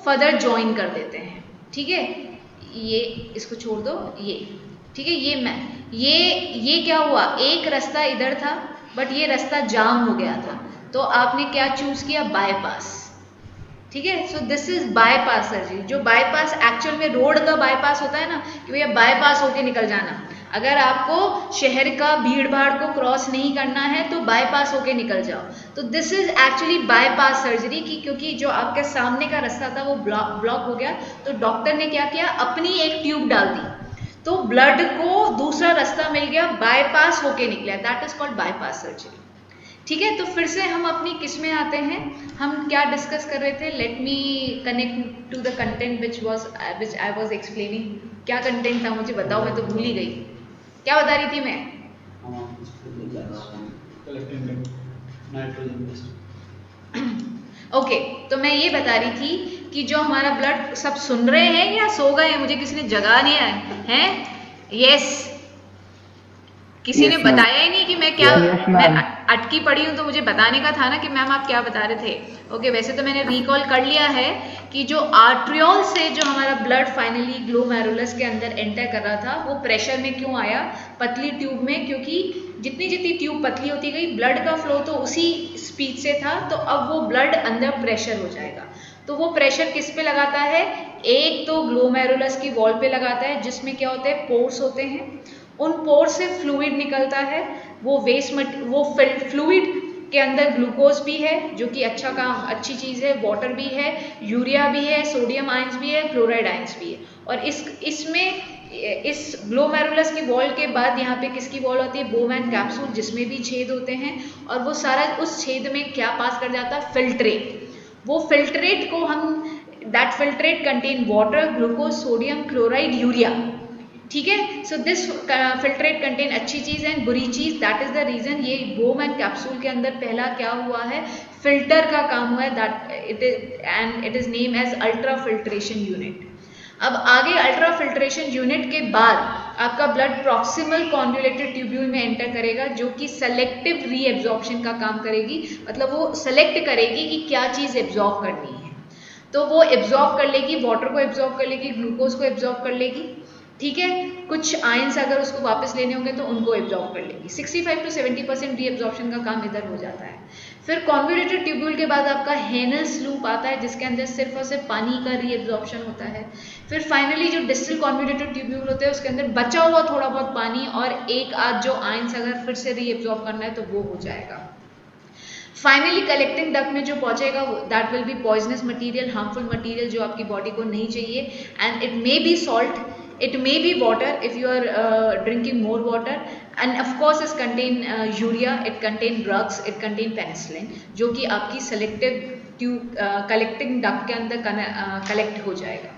Speaker 1: फर्दर ज्वाइन कर देते हैं, ठीक है। ये इसको छोड़ दो, ये ठीक है, ये क्या हुआ, एक रास्ता इधर था बट ये रास्ता जाम हो गया था, तो आपने क्या चूज किया, बाईपास, ठीक है। So this is bypass surgery. जो बाईपास एक्चुअल में रोड का बाईपास होता है ना, कि भैया बाईपास होके निकल जाना, अगर आपको शहर का भीड़ भाड़ को क्रॉस नहीं करना है तो बाईपास होके निकल जाओ, तो this is actually bypass surgery की, क्योंकि जो आपके सामने का रास्ता था वो ब्लॉक हो गया, तो डॉक्टर ने क्या किया, अपनी एक ट्यूब डाल दी, तो ब्लड को दूसरा रास्ता मिल गया, बाईपास होके निकला, that is called bypass surgery, ठीक है। तो फिर से हम अपनी किस में आते हैं, हम क्या डिस्कस कर रहे थे, let me connect to the content which I was explaining. क्या कंटेंट था मुझे बताओ, मैं तो भूल ही गई, क्या बता रही थी मैं? ओके, तो मैं ये बता रही थी कि जो हमारा ब्लड, सब सुन रहे हैं या सो गए हैं, मुझे किसी ने जगा नहीं है? यस, किसी ने बताया ही नहीं कि मैं क्या, मैं अटकी पड़ी हूँ, तो मुझे बताने का था ना कि मैम आप क्या बता रहे थे। ओके, वैसे तो मैंने रिकॉल कर लिया है कि जो आर्ट्रियोल से जो हमारा ब्लड फाइनली ग्लोमेरुलस के अंदर एंटर कर रहा था, वो प्रेशर में क्यों आया, पतली ट्यूब में, क्योंकि जितनी जितनी ट्यूब पतली होती गई ब्लड का फ्लो तो उसी स्पीड से था, तो अब वो ब्लड अंदर प्रेशर हो जाएगा। तो वो प्रेशर किस पे लगाता है, एक तो ग्लोमेरुलस की वॉल पे लगाता है, जिसमें क्या होते हैं, पोर्स होते हैं, उन पोर से फ्लूइड निकलता है, वो फ्लूइड के अंदर ग्लूकोज भी है जो कि अच्छी चीज़ है, वाटर भी है, यूरिया भी है, सोडियम आयंस भी है, क्लोराइड आयंस भी है। और इस ग्लोमेरुलस की वॉल के बाद यहाँ पे किसकी वॉल होती है, बोमैन कैप्सूल, जिसमें भी छेद होते हैं, और वो सारा उस छेद में क्या पास कर जाता है, फिल्ट्रेट। वो फिल्ट्रेट को हम, that filtrate contain water, glucose, sodium, chloride, urea, ठीक है। सो दिस फिल्ट्रेट कंटेन अच्छी चीज़ है बुरी चीज़, दैट इज द रीज़न ये बोमैन कैप्सूल के अंदर पहला क्या हुआ है, फिल्टर का काम हुआ है, that it is and it is name as ultra filtration unit. अब आगे अल्ट्रा फिल्ट्रेशन यूनिट के बाद आपका ब्लड प्रॉक्सिमल कॉन्वोल्यूटेड ट्यूब्यूल में एंटर करेगा, जो कि सेलेक्टिव रीएब्जॉर्प्शन का काम करेगी, मतलब वो सेलेक्ट करेगी कि क्या चीज़ एब्जॉर्ब करनी है। तो वो एब्जॉर्ब कर लेगी, वाटर को एब्जॉर्ब कर लेगी, ग्लूकोज को एब्जॉर्ब कर लेगी, ठीक है। कुछ आयंस अगर उसको वापस लेने होंगे तो उनको एब्जॉर्ब कर लेगी। 65 to 70% रीएब्जॉर्प्शन का काम इधर हो जाता है। फिर कॉन्वोल्यूटेड ट्यूब्यूल के बाद आपका हेनल्स लूप आता है, जिसके अंदर सिर्फ और सिर्फ पानी का रीएब्जॉर्प्शन होता है। फिर फाइनली जो डिस्टल कॉन्वोल्यूटेड ट्यूब्यूल होते हैं उसके अंदर बचा हुआ थोड़ा बहुत पानी और एक आध जो आयंस अगर फिर से रीएब्जॉर्ब करना है तो वो हो जाएगा। फाइनली कलेक्टिंग डक्ट में जो पहुंचेगा that will be poisonous material, harmful material जो आपकी बॉडी को नहीं चाहिए, and it may be salt, it may be water if you are drinking more water, and of course it contain urea, it contain drugs, it contain penicillin, जो कि आपकी selective tube collecting duct के अंदर collect हो जाएगा,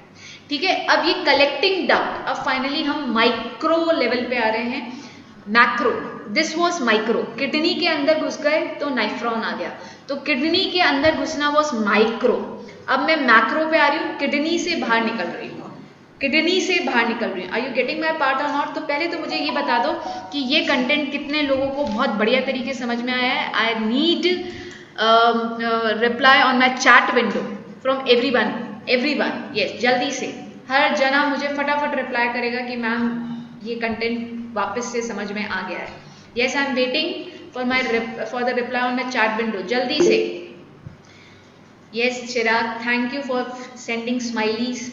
Speaker 1: ठीक है। अब ये कलेक्टिंग डक्ट, अब फाइनली हम माइक्रो लेवल पे आ रहे हैं। Macro, this was micro, kidney के अंदर घुस गए तो नाइफ्रॉन आ गया, तो किडनी के अंदर घुसना वॉज माइक्रो। अब मैं मैक्रो पे आ रही हूँ, किडनी से बाहर निकल रही हूँ, किडनी से बाहर निकल रही हूँ। Are you getting my part और नॉट? तो पहले तो मुझे ये बता दो कि ये कंटेंट कितने लोगों को बहुत बढ़िया तरीके से समझ में आया है। I need reply on my chat window from everyone yes, जल्दी से हर जना मुझे फटाफट रिप्लाई करेगा कि मैम ये कंटेंट वापस से समझ में आ गया है। Yes, I am waiting for the reply on my chat window, जल्दी से। Yes Chirag, thank you for sending smileys.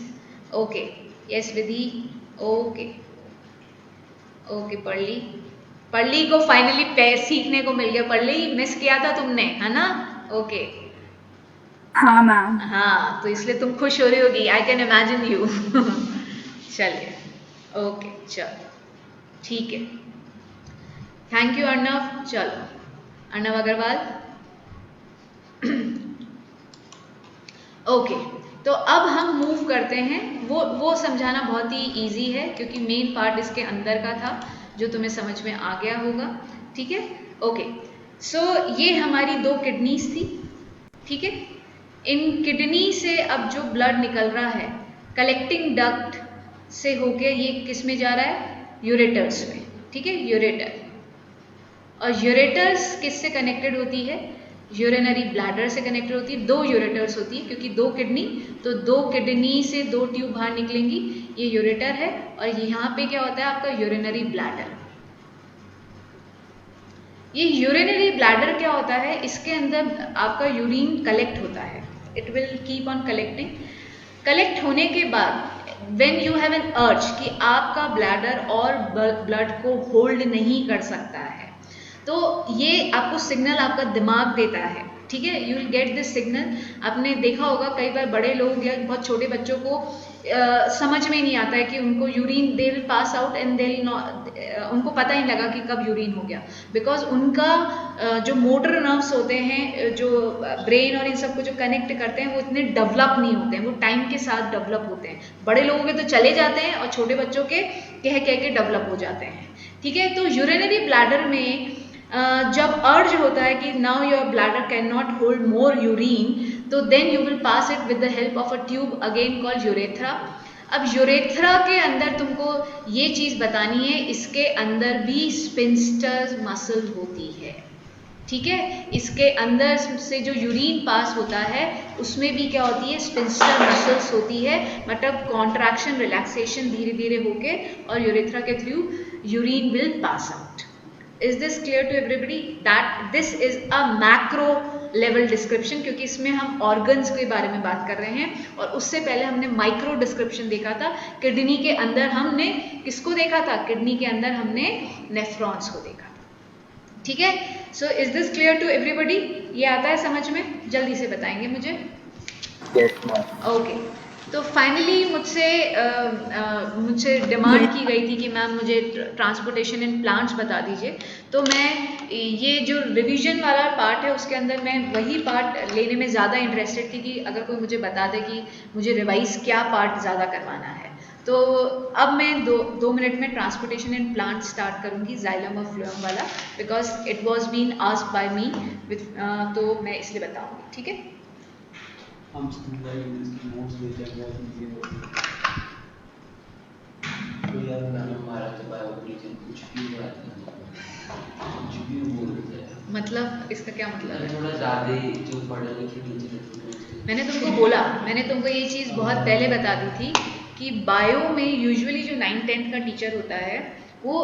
Speaker 1: Okay, yes Vidhi, okay okay. पढ़ली को फाइनली पैर सीखने को मिल गया। पढ़ली मिस किया था तुमने, है ना? ओके
Speaker 4: हाँ मैम।
Speaker 1: हाँ, तो इसलिए तुम खुश हो रही होगी, आई कैन इमेजिन यू। चलिए, ओके चलो ठीक है, थैंक यू अर्णव। चलो अर्णव अग्रवाल। ओके तो अब हम मूव करते हैं, वो समझाना बहुत ही इजी है क्योंकि मेन पार्ट इसके अंदर का था जो तुम्हें समझ में आ गया होगा, ठीक है। ओके सो ये हमारी दो किडनीज थी, ठीक है। इन किडनी से अब जो ब्लड निकल रहा है कलेक्टिंग डक्ट से होके ये किस में जा रहा है, यूरेटर्स में, ठीक है, यूरेटर। और यूरेटर्स किससे कनेक्टेड होती है, यूरिनरी ब्लैडर से कनेक्टेड होती है। दो यूरेटर्स होती है क्योंकि दो किडनी, तो दो किडनी से दो ट्यूब बाहर निकलेंगी, ये यूरेटर है। और यहाँ पे क्या होता है आपका यूरिनरी ब्लैडर। ये यूरिनरी ब्लैडर क्या होता है, इसके अंदर आपका यूरिन कलेक्ट होता है, it will keep on collecting. Collect होने के बाद व्हेन यू हैव एन अर्ज कि आपका ब्लैडर और ब्लड को होल्ड नहीं कर सकता है, तो ये आपको सिग्नल आपका दिमाग देता है, ठीक है। You will get this signal. आपने देखा होगा कई बार बड़े लोग या बहुत छोटे बच्चों को समझ में नहीं आता है कि उनको urine, they will pass out and they will not, उनको पता ही लगा कि कब यूरिन हो गया, बिकॉज उनका जो मोटर नर्व्स होते हैं जो ब्रेन और इन सबको जो कनेक्ट करते हैं वो इतने डेवलप नहीं होते हैं, वो टाइम के साथ डेवलप होते हैं। बड़े लोगों के तो चले जाते हैं और छोटे बच्चों के कह के डेवलप हो जाते हैं, ठीक है। तो यूरिनरी ब्लैडर में जब अर्ज होता है कि now your bladder can not hold more urine, तो then you will pass it with the help of a tube again called urethra. अब यूरेथ्रा के अंदर तुमको ये चीज़ बतानी है, इसके अंदर भी स्पिंस्टर मसल होती है, ठीक है। इसके अंदर से जो यूरिन पास होता है उसमें भी क्या होती है, स्पिंस्टर मसल्स होती है, मतलब कॉन्ट्रैक्शन रिलैक्सेशन धीरे धीरे होके और यूरेथ्रा के through urine will pass out. Is this clear to everybody that this is a macro level description, क्योंकि इसमें हम organs के बारे में बात कर रहे हैं और उससे पहले हमने माइक्रो डिस्क्रिप्शन देखा था। किडनी के अंदर हमने किसको देखा था, किडनी के अंदर हमने नेफ्रॉन्स को देखा था, ठीक है। So is this clear to everybody? ये आता है समझ में? जल्दी से बताएंगे मुझे। ओके तो फाइनली मुझसे डिमांड की गई थी कि मैम मुझे ट्रांसपोर्टेशन इन प्लांट्स बता दीजिए, तो मैं ये जो रिवीजन वाला पार्ट है उसके अंदर मैं वही पार्ट लेने में ज़्यादा इंटरेस्टेड थी कि अगर कोई मुझे बता दे कि मुझे रिवाइज क्या पार्ट ज़्यादा करवाना है। तो अब मैं दो मिनट में ट्रांसपोर्टेशन इन प्लांट स्टार्ट करूंगी जाइलम और फ्लोएम वाला, because it was been asked by me with, तो मैं इसलिए बताऊंगी, ठीक है।
Speaker 5: हम स्कूल लाइफ में इसकी नोट्स देते हैं, बहुत इजी होती है। तो यार मैंने हमारा तो बायोलॉजी कुछ भी बात नहीं, कुछ भी बोलते हैं।
Speaker 1: मतलब इसका क्या मतलब है?
Speaker 5: थोड़ा ज़्यादा ही जो पढ़े लिखे टीचर,
Speaker 1: मैंने तुमको बोला, मैंने तुमको ये चीज़ बहुत पहले बता दी थी कि बायो में यूजुअली जो 9th-10th का टीचर होता है वो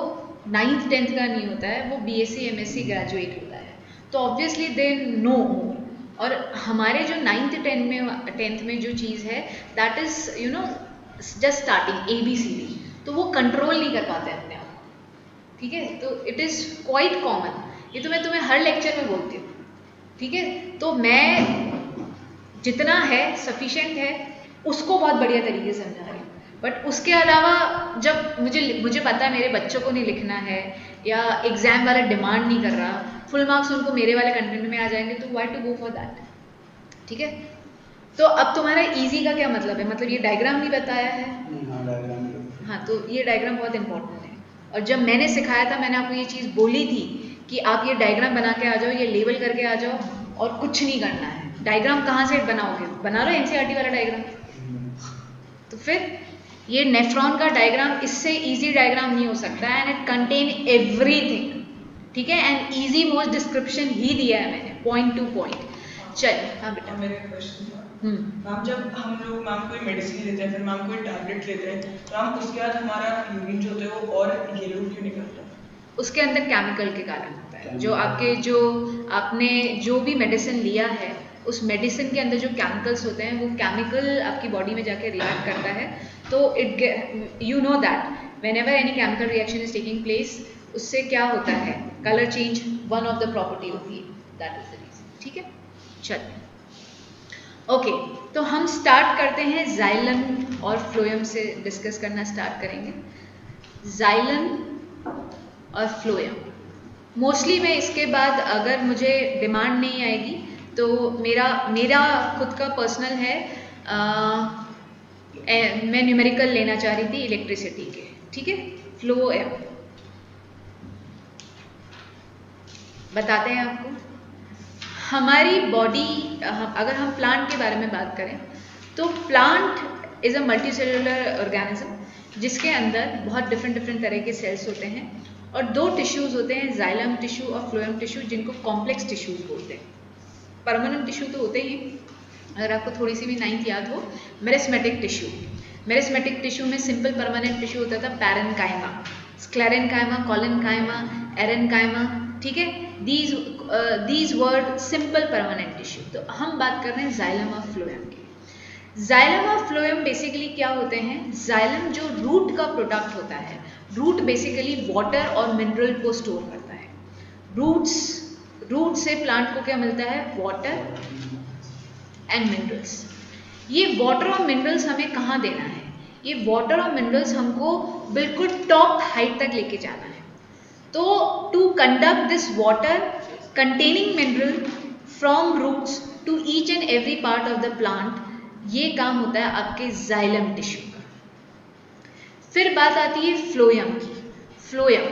Speaker 1: 9th-10th का नहीं होता है, वो BSc MSc ग्रेजुएट होता है, तो ऑब्वियसली दे नो मोर। और हमारे जो 9th-10th में जो चीज़ है that is you know just starting ABCD, तो वो कंट्रोल नहीं कर पाते अपने आप को, ठीक है। तो इट इज़ क्वाइट कॉमन, ये तो मैं तुम्हें हर लेक्चर में बोलती हूँ, ठीक है। तो मैं जितना है सफिशेंट है उसको बहुत बढ़िया तरीके से समझा रही हूँ, बट उसके अलावा जब मुझे पता है मेरे बच्चों को नहीं लिखना है या एग्जाम वाला डिमांड नहीं कर रहा, फुल मार्क्स उनको मेरे वाले कंटेंट में आ जाएंगे, तो why to go for that, ठीक है। तो अब तुम्हारा इजी का क्या मतलब है? मतलब ये डायग्राम नहीं बताया है? हाँ, तो ये डायग्राम बहुत इंपॉर्टेंट है, और जब मैंने सिखाया था मैंने आपको ये चीज़ बोली थी कि आप ये डायग्राम बना के आ जाओ, ये लेबल करके आ जाओ और कुछ नहीं करना है। डायग्राम कहाँ से बनाओगे? बना लो NCERT वाला डायग्राम। तो फिर ये नेफ्रॉन का डायग्राम इससे इजी डायग्राम नहीं हो सकता, एंड इट कंटेन एवरीथिंग, ठीक है, एंड इजी मोस्ट डिस्क्रिप्शन ही दिया है मैंने पॉइंट टू पॉइंट। चल हाँ बेटा,
Speaker 3: मेरा क्वेश्चन था मैम, जब हम लोग मैम कोई मेडिसिन लेते हैं, फिर मैम कोई टैबलेट लेते हैं, तो मैम उसके बाद हमारा यूरिन जो होता है वो और येलो क्यों निकलता है?
Speaker 1: उसके अंदर केमिकल के कारण होता है। जो आपने जो भी मेडिसिन लिया है उस मेडिसिन के अंदर जो केमिकल्स होते हैं वो केमिकल आपकी बॉडी में जाके रिएक्ट करता है, तो it you know that when ever any chemical reaction is taking place, उससे क्या होता है, colour change one of the property होती है, दैट इज द रीजन, ठीक है। चल ओके, तो हम स्टार्ट करते हैं जाइलम और फ्लोएम से डिस्कस करना स्टार्ट करेंगे। जाइलम और फ्लोएम मोस्टली मैं इसके बाद अगर मुझे डिमांड नहीं आएगी तो मेरा खुद का पर्सनल है, मैं न्यूमेरिकल लेना चाह रही थी इलेक्ट्रिसिटी के, ठीक है। फ्लोएम बताते हैं आपको। हमारी बॉडी, अगर हम प्लांट के बारे में बात करें तो plant is a multi cellular organism जिसके अंदर बहुत डिफरेंट तरह के सेल्स होते हैं, और दो टिश्यूज़ होते हैं, जाइलम टिश्यू और फ्लोएम टिश्यू, जिनको कॉम्प्लेक्स टिश्यूज़ बोलते हैं। परमानेंट टिश्यू तो होते ही, अगर आपको थोड़ी सी भी 9th याद हो, मेरिस्मेटिक टिश्यू में सिंपल परमानेंट टिश्यू होता था पैरेन्काइमा, स्क्लेरेन्काइमा, कोलेन्काइमा, एरेन्काइमा, ठीक है। These word simple permanent tissue. तो हम बात कर रहे हैं जाइलम और फ्लोएम की। जाइलम और फ्लोएम बेसिकली क्या होते हैं? जाइलम जो रूट का प्रोडक्ट होता है, रूट बेसिकली वाटर और मिनरल को स्टोर करता है। रूट से प्लांट को क्या मिलता है? Water and minerals. ये वाटर और मिनरल्स हमें कहाँ देना है? ये वाटर और मिनरल्स हमको बिल्कुल टॉप हाइट तक लेके जाना है। तो to conduct this water containing mineral from roots to each and every part of the plant, ये काम होता है आपके जाइलम टिश्यू का। फिर बात आती है फ्लोएम की। फ्लोएम,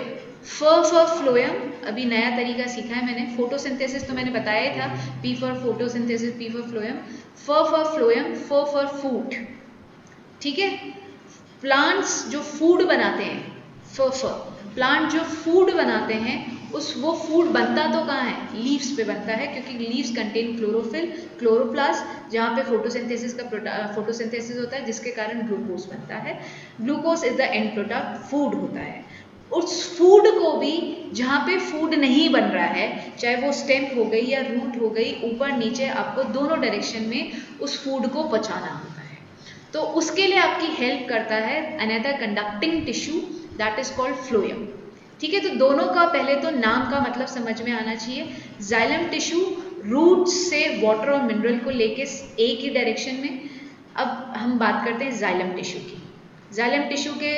Speaker 1: फॉर फ्लोएम, अभी नया तरीका सीखा है मैंने। फोटोसिंथेसिस तो मैंने बताया ही था, P for photosynthesis, P for phloem. For phloem, for food, ठीक है। प्लांट्स जो फूड बनाते हैं, प्लांट जो फूड बनाते हैं, वो फूड बनता तो कहाँ है? लीव्स पे बनता है, क्योंकि लीव्स कंटेन क्लोरोफिल, क्लोरोप्लास्ट, जहाँ पे फोटोसिंथेसिस होता है, जिसके कारण ग्लूकोज बनता है। Glucose is the end product, food होता है। उस फूड को भी, जहाँ पे फूड नहीं बन रहा है, चाहे वो स्टेम हो गई या रूट हो गई, ऊपर नीचे आपको दोनों डायरेक्शन में उस फूड को पहुँचाना होता है। तो उसके लिए आपकी हेल्प करता है another conducting tissue, that is called phloem, ठीक है। तो दोनों का पहले तो नाम का मतलब समझ में आना चाहिए। जाइलम टिश्यू रूट से वाटर और मिनरल को लेके एक ही डायरेक्शन में। अब हम बात करते हैं जाइलम टिश्यू की। जाइलम टिश्यू के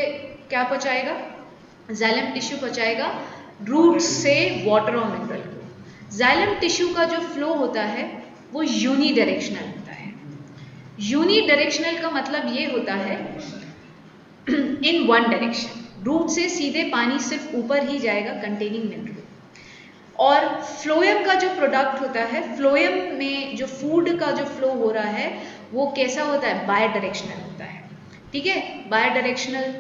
Speaker 1: क्या पहुँचाएगा? जाइलम टिश्यू पहुँचाएगा रूट से वाटर और मिनरल को। जाइलम टिश्यू का जो फ्लो होता है वो यूनी डायरेक्शनल होता है। यूनी डायरेक्शनल का मतलब ये होता है इन वन डायरेक्शन, रूट से सीधे पानी सिर्फ ऊपर ही जाएगा कंटेनिंग मिनरल। और फ्लोएम का जो प्रोडक्ट होता है, फ्लोएम में जो फूड का जो फ्लो हो रहा है वो कैसा होता है, बाय डायरेक्शनल होता है। ठीक है, बाय डायरेक्शनल,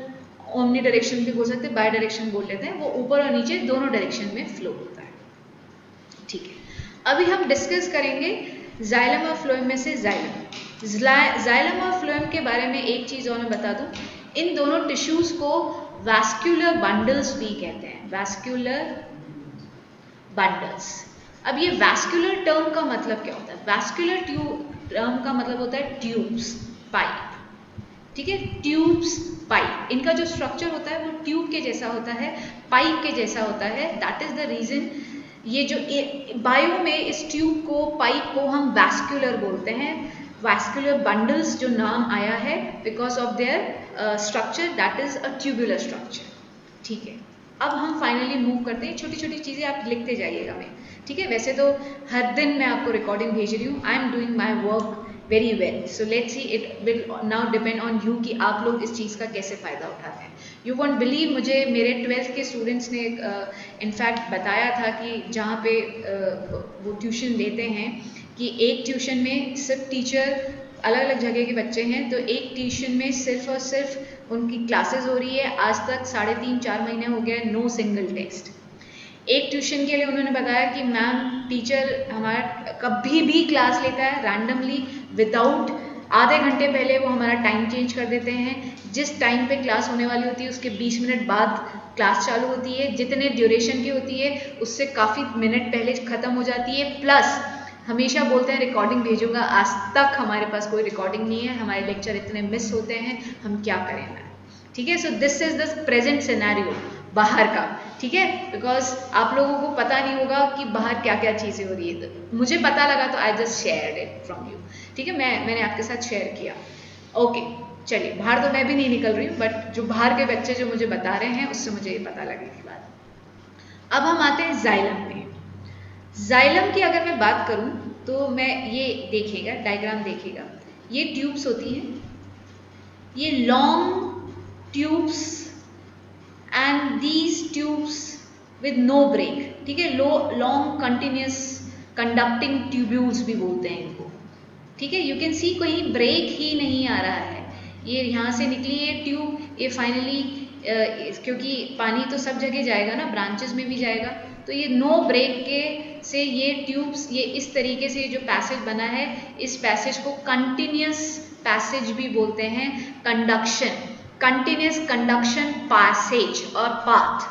Speaker 1: ओमनी डायरेक्शन भी बोल सकते हैं, बाय डायरेक्शन बोल लेते हैं, वो ऊपर और नीचे दोनों डायरेक्शन में फ्लो होता है। ठीक है, अभी हम डिस्कस करेंगे जाइलम और फ्लोएम में से जाइलम और फ्लोएम के बारे में एक चीज और मैं बता दूं, इन दोनों टिश्यूज को वैस्कुलर बंडल्स भी कहते हैं, वैस्कुलर बंडल्स। अब ये वैस्कुलर टर्म का मतलब क्या होता है, वैस्कुलर टर्म का मतलब होता है ट्यूब्स, पाइप। ठीक है, ट्यूब्स, पाइप, इनका जो स्ट्रक्चर होता है वो ट्यूब के जैसा होता है, पाइप के जैसा होता है। दैट इज द रीजन ये जो बायो में इस ट्यूब को, पाइप को हम वैस्कुलर बोलते हैं। वैस्कुलर बंडल्स जो नाम आया है because of their structure, that is a tubular structure. ठीक है, अब हम फाइनली मूव करते हैं, छोटी छोटी चीज़ें आप लिखते जाइएगा मैं। ठीक है, वैसे तो हर दिन मैं आपको रिकॉर्डिंग भेज रही हूँ, I am doing my work very well, so let's see, it will now depend on you कि आप लोग इस चीज़ का कैसे फ़ायदा उठाते हैं। यू वॉन्ट बिलीव, मुझे मेरे 12th के स्टूडेंट्स ने इनफैक्ट बताया था कि जहाँ पे वो ट्यूशन लेते हैं कि एक ट्यूशन में सिर्फ टीचर, अलग अलग जगह के बच्चे हैं, तो एक ट्यूशन में सिर्फ और सिर्फ उनकी क्लासेस हो रही है, आज तक 3.5-4 महीने हो गए, नो सिंगल टेस्ट। एक ट्यूशन के लिए उन्होंने बताया कि मैम टीचर हमारा कभी भी क्लास लेता है रैंडमली, विदाउट, आधे घंटे पहले वो हमारा टाइम चेंज कर देते हैं, जिस टाइम पे क्लास होने वाली होती है उसके 20 मिनट बाद क्लास चालू होती है, जितने ड्यूरेशन की होती है उससे काफ़ी मिनट पहले ख़त्म हो जाती है, प्लस हमेशा बोलते हैं रिकॉर्डिंग भेजूंगा, आज तक हमारे पास कोई रिकॉर्डिंग नहीं है, हमारे लेक्चर इतने मिस होते हैं, हम क्या करें मैम। ठीक है, so this is the present scenario बाहर का। ठीक है, बिकॉज आप लोगों को पता नहीं होगा कि बाहर क्या क्या चीज़ें हो रही है, तो मुझे पता लगा तो I just shared it from you. ठीक है, मैंने आपके साथ शेयर किया। ओके, चलिए, बाहर तो मैं भी नहीं निकल रही हूँ, बट जो बाहर के बच्चे जो मुझे बता रहे हैं उससे मुझे ये पता लगेगी बात। अब हम आते हैं जाइलम में। जाइलम की अगर मैं बात करूं तो मैं, ये देखिएगा, डायग्राम देखिएगा, ये ट्यूब्स होती हैं, ये long tubes and these tubes with no break. ठीक है, लॉन्ग कंटिन्यूस कंडक्टिंग ट्यूब्यूल्स भी बोलते हैं इनको। ठीक है, यू कैन सी कोई ब्रेक ही नहीं आ रहा है, ये यहाँ से निकली है ट्यूब, ये फाइनली क्योंकि पानी तो सब जगह जाएगा ना, ब्रांचेस में भी जाएगा, तो ये नो ब्रेक के से ये ट्यूब्स, ये इस तरीके से जो पैसेज बना है, इस पैसेज को कंटिन्यूस पैसेज भी बोलते हैं, कंडक्शन, कंटिन्यूस कंडक्शन पैसेज और पाथ,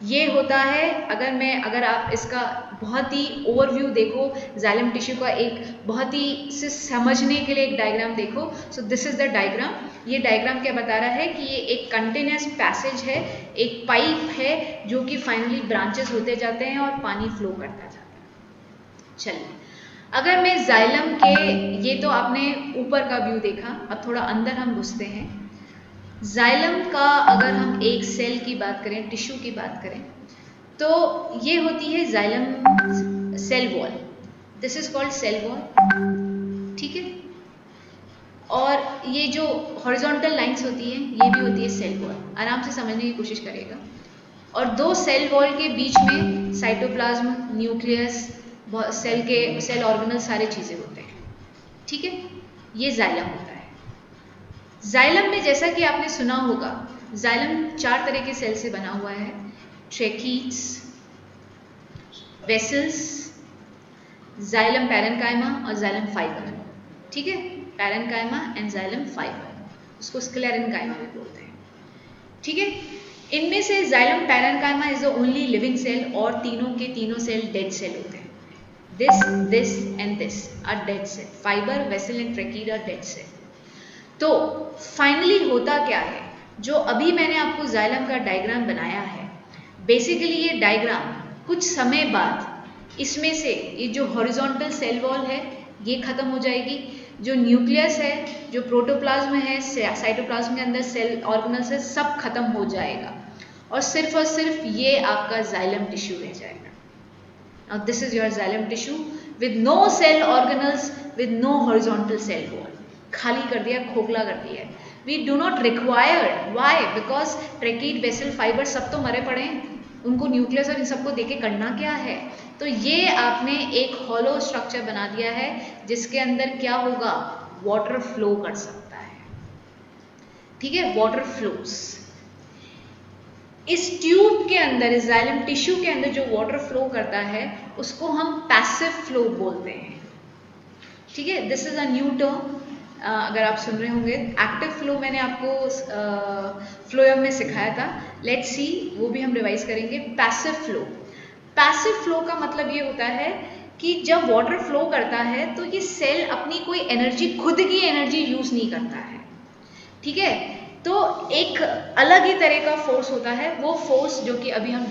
Speaker 1: ये होता है। अगर आप इसका बहुत ही ओवरव्यू देखो, जाइलम टिश्यू का एक बहुत ही से समझने के लिए एक डायग्राम देखो, so this is the diagram. ये डायग्राम क्या बता रहा है कि ये एक कंटिन्यूस पैसेज है, एक पाइप है जो कि फाइनली ब्रांचेस होते जाते हैं और पानी फ्लो करता जाता है। चलिए, अगर मैं जाइलम के, ये तो आपने ऊपर का व्यू देखा, अब थोड़ा अंदर हम घुसते हैं। जाइलम का अगर हम एक सेल की बात करें, टिश्यू की बात करें, तो ये होती है xylem cell wall, this is called cell wall. ठीक है, और ये जो हॉरिजॉन्टल लाइंस होती हैं ये भी होती है सेल वॉल, आराम से समझने की कोशिश करिएगा। और दो सेल वॉल के बीच में साइटोप्लाज्म, न्यूक्लियस, सेल ऑर्गेनल, सारे चीज़ें होते हैं। ठीक है, ये जाइलम होता है। जाइलम में जैसा कि आपने सुना होगा, जाइलम 4 तरह के सेल से बना हुआ है, ट्रैकीट्स, वेसल्स, जाइलम पैरेन्काइमा और जाइलम फाइबर। ठीक है, पैरेन्काइमा एंड जाइलम फाइबर, उसको स्क्लेरेन्काइमा भी बोलते हैं। ठीक है, इनमें से xylem parenchyma is the only living cell, और तीनों के तीनों सेल डेड सेल होते हैं। This and this are dead cell, fibre, vessel and tracheid are dead cell. तो फाइनली होता क्या है, जो अभी मैंने आपको जाइलम का डायग्राम बनाया है, बेसिकली ये डायग्राम कुछ समय बाद इसमें से ये जो हॉरिजॉन्टल सेल वॉल है ये खत्म हो जाएगी, जो न्यूक्लियस है, जो प्रोटोप्लाज्म है, साइटोप्लाज्म के अंदर सेल ऑर्गेनल्स है, सब खत्म हो जाएगा, और सिर्फ ये आपका जाइलम टिश्यू रह जाएगा। Now this is your xylem tissue with no cell organelles, with no horizontal cell wall, खाली कर दिया, खोखला कर दिया है। We do not required, why? Because tracheid vessel fibre सब तो मरे पड़े हैं, उनको न्यूक्लियस और इन सबको देके करना क्या है? तो ये आपने एक हॉलो स्ट्रक्चर बना दिया है जिसके अंदर क्या होगा, वाटर फ्लो कर सकता है, ठीक है, वाटर फ्लोस। इस ट्यूब के अंदर, इस जाइलम टिश्यू के अंदर जो वाटर फ्लो करता है उसको हम पैसिव फ्लो बोलते हैं, ठीक है। This is a new term, अगर आप सुन रहे होंगे। एक्टिव फ्लो मैंने आपको फ्लोएम में सिखाया था, लेट्स सी वो भी हम रिवाइज करेंगे। पैसिव फ्लो, पैसिव फ्लो का मतलब ये होता है कि जब वाटर फ्लो करता है तो ये सेल अपनी कोई एनर्जी, खुद की एनर्जी यूज नहीं करता है, ठीक है। तो एक अलग ही तरह का फोर्स होता है, वो फोर्स जो कि अभी हम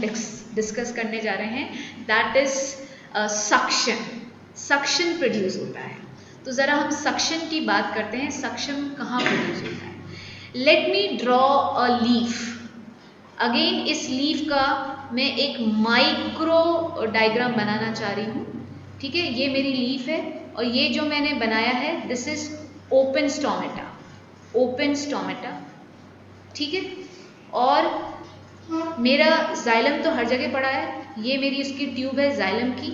Speaker 1: डिस्कस करने जा रहे हैं, that is suction. Suction produce होता है। तो ज़रा हम सक्शन की बात करते हैं, सक्शन कहाँ प्रोड्यूस होता है। Let me draw a leaf. Again इस लीफ का मैं एक माइक्रो डायग्राम बनाना चाह रही हूँ, ठीक है। ये मेरी लीफ है और ये जो मैंने बनाया है this is open stomata, open stomata, ठीक है। और मेरा जाइलम तो हर जगह पड़ा है, ये मेरी उसकी ट्यूब है जाइलम की,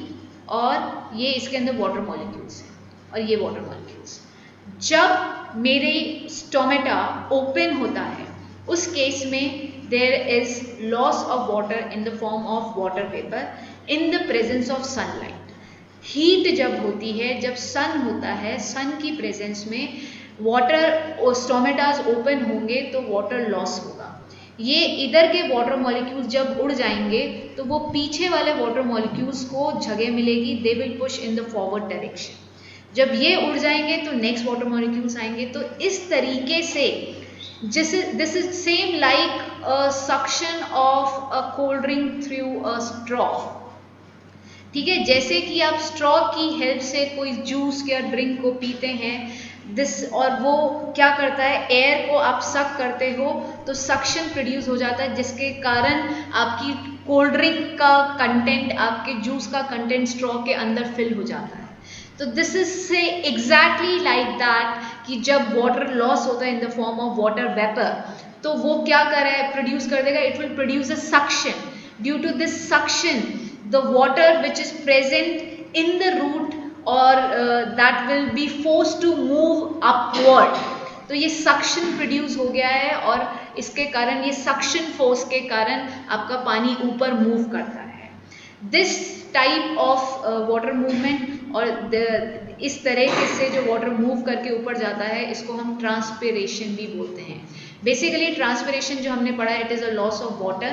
Speaker 1: और ये इसके अंदर वाटर मॉलिक्यूल्स हैं और ये वाटर मॉलिक्यूल्स। जब मेरे स्टोमेटा ओपन होता है उस केस में there is loss of water in the form of water vapour in the presence of sunlight. Heat जब होती है, जब सन होता है, सन की प्रेजेंस में वाटर, स्टोमेटाज ओपन होंगे तो वाटर लॉस होगा। ये इधर के वाटर मॉलिक्यूल्स जब उड़ जाएंगे तो वो पीछे वाले वाटर मॉलिक्यूल्स को जगह मिलेगी, they will push in the forward direction. जब ये उड़ जाएंगे तो नेक्स्ट वाटर मॉलिक्यूल्स आएंगे। तो इस तरीके से this is same like a suction of a cold drink through a straw, ठीक है। जैसे कि आप स्ट्रॉ की हेल्प से कोई जूस या ड्रिंक को पीते हैं, दिस, और वो क्या करता है, एयर को आप सक करते हो तो सक्शन प्रोड्यूस हो जाता है, जिसके कारण आपकी कोल्ड ड्रिंक का कंटेंट, आपके जूस का कंटेंट स्ट्रॉ के अंदर फिल हो जाता है। तो दिस इज से एग्जैक्टली लाइक दैट कि जब वाटर लॉस होता है in the form of water vapour, तो वो क्या कर रहा है, प्रोड्यूस कर देगा, it will produce a suction. Due to this suction the water which is present in the root or that will be forced to move upward। तो ये सक्शन प्रोड्यूस हो गया है और इसके कारण, ये सक्शन फोर्स के कारण आपका पानी ऊपर मूव करता है। This type of water movement और इस तरह से जो वाटर मूव करके ऊपर जाता है इसको हम ट्रांसपिरेशन भी बोलते हैं। बेसिकली ट्रांसपिरेशन जो हमने पढ़ा, it is a loss of water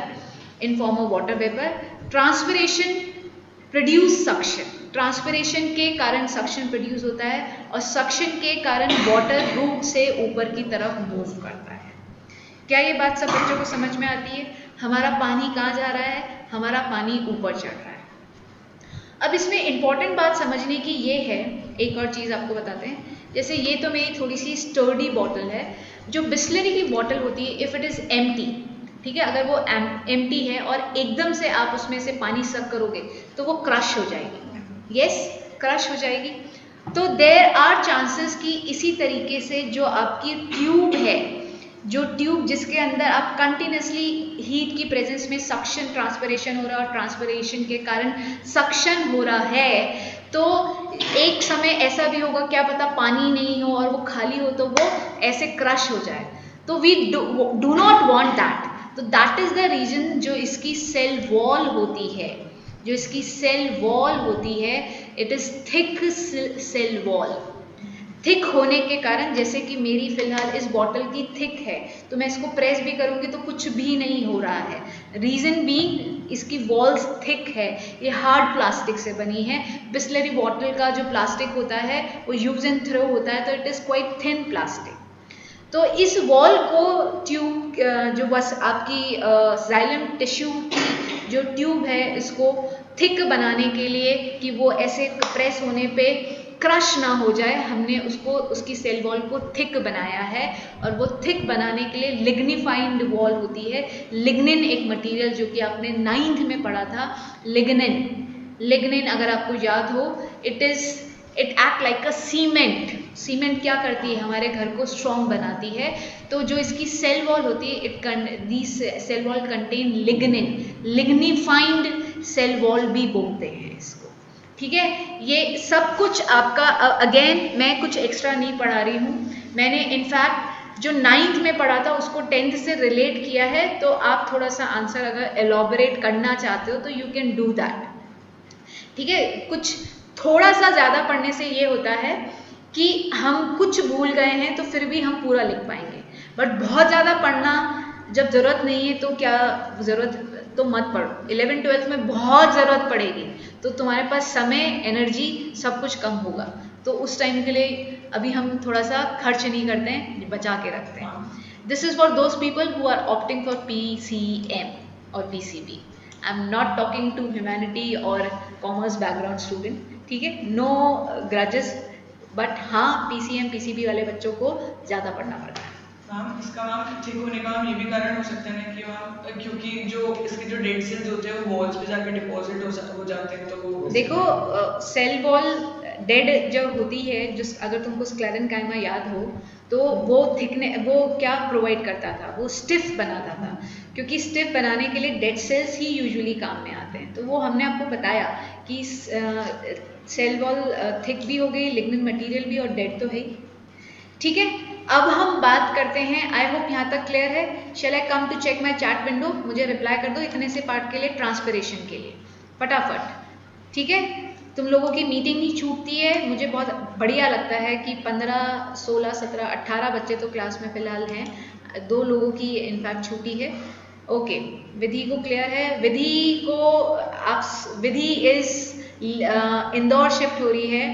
Speaker 1: in form of water vapour. Transpiration produce suction, transpiration के कारण सक्शन प्रोड्यूस होता है और सक्शन के कारण वाटर रूट से ऊपर की तरफ मूव करता है। क्या ये बात सब बच्चों को समझ में आती है? हमारा पानी कहाँ जा रहा है? हमारा पानी ऊपर चढ़ रहा है। अब इसमें इंपॉर्टेंट बात समझने की ये है, एक और चीज़ आपको बताते हैं। जैसे ये तो मेरी थोड़ी सी स्टर्डी बॉटल है। जो बिस्लरी की बॉटल होती है, इफ़ इट इज़ एम्प्टी, ठीक है, अगर वो एम्प्टी है और एकदम से आप उसमें से पानी सक करोगे तो वो क्रश हो जाएगी। यस, क्रश हो जाएगी। तो देयर आर चांसेस कि इसी तरीके से जो आपकी ट्यूब है, जो ट्यूब जिसके अंदर आप कंटिन्यूसली हीट की प्रेजेंस में सक्शन, ट्रांसपिरेशन हो रहा है और ट्रांसपिरेशन के कारण सक्शन हो रहा है, तो एक समय ऐसा भी होगा, क्या पता पानी नहीं हो और वो खाली हो तो वो ऐसे क्रश हो जाए। तो we do not want that. तो दैट इज द रीजन जो इसकी सेल वॉल होती है, जो इसकी सेल वॉल होती है, it is thick cell wall. Thick होने के कारण, जैसे कि मेरी फिलहाल इस बॉटल की थिक है तो मैं इसको प्रेस भी करूंगी तो कुछ भी नहीं हो रहा है। रीजन बीइंग इसकी वॉल्स थिक है, ये हार्ड प्लास्टिक से बनी है। बिस्लरी बॉटल का जो प्लास्टिक होता है वो यूज एंड थ्रो होता है, तो it is quite thin plastic. तो इस वॉल को ट्यूब, जो बस आपकी जाइलम टिश्यू की जो ट्यूब है, इसको थिक बनाने के लिए कि वो ऐसे प्रेस होने पे क्रश ना हो जाए, हमने उसको, उसकी सेल वॉल को थिक बनाया है। और वो थिक बनाने के लिए लिग्निफाइंड वॉल होती है। लिग्निन एक मटेरियल जो कि आपने 9th में पढ़ा था, लिग्निन। लिग्निन अगर आपको याद हो, it is it act like a cement. Cement क्या करती है, हमारे घर को स्ट्रॉन्ग बनाती है। तो जो इसकी सेल वॉल होती है, these cell wall contain lignin, lignified cell wall भी बोलते हैं इसको, ठीक है। ये सब कुछ आपका, अगेन मैं कुछ एक्स्ट्रा नहीं पढ़ा रही हूँ, मैंने इनफैक्ट जो 9th में पढ़ा था उसको 10th से रिलेट किया है। तो आप थोड़ा सा आंसर अगर एलॉबरेट करना चाहते हो तो यू कैन डू दैट, ठीक है। कुछ थोड़ा सा ज़्यादा पढ़ने से ये होता है कि हम कुछ भूल गए हैं तो फिर भी हम पूरा लिख पाएंगे, बट बहुत ज़्यादा पढ़ना जब ज़रूरत नहीं है तो क्या ज़रूरत, तो मत पढ़ो। 11th-12th में बहुत ज़रूरत पड़ेगी तो तुम्हारे पास समय, एनर्जी सब कुछ कम होगा, तो उस टाइम के लिए अभी हम थोड़ा सा खर्च नहीं करते हैं, बचा के रखते हैं। This is for those people who are opting for PCM और PCB। I am not talking to humanity और कॉमर्स बैकग्राउंड स्टूडेंट, ठीक है, नो ग्रजेस, बट हाँ PCM PCB वाले बच्चों को ज़्यादा पढ़ना पड़ता है।
Speaker 3: मैम इसका मैम ठीक होने का ये भी कारण हो सकता है ना कि मैम क्योंकि जो इसके जो डेड सेल्स होते हैं वो वॉल्स पे जाकर डिपॉजिट हो जाते हैं, तो वो
Speaker 1: देखो सेल वॉल डेड जब होती है, जिस अगर तुमको स्क्लेरेनकाइमा याद हो तो वो थिकने, वो क्या प्रोवाइड करता था, वो स्टिफ बनाता था, क्योंकि स्टिफ बनाने के लिए डेड सेल्स ही यूजुअली काम में आते हैं। तो वो हमने आपको बताया कि सेल वॉल थिक भी हो गई, लिग्निन मटेरियल भी, और डेड तो है ही, ठीक है। अब हम बात करते हैं, आई होप यहाँ तक क्लियर है। Shall I come to check my chat window, मुझे रिप्लाई कर दो इतने से पार्ट के लिए, ट्रांसपिरेशन के लिए फटाफट, ठीक है। तुम लोगों की मीटिंग नहीं छूटती है, मुझे बहुत बढ़िया लगता है कि 15, 16, 17, 18 बच्चे तो क्लास में फ़िलहाल हैं, 2 लोगों की इनफैक्ट छुट्टी है। ओके, विधि को क्लियर है। विधि को आप, विधि इज़ इंदौर शिफ्ट हो रही है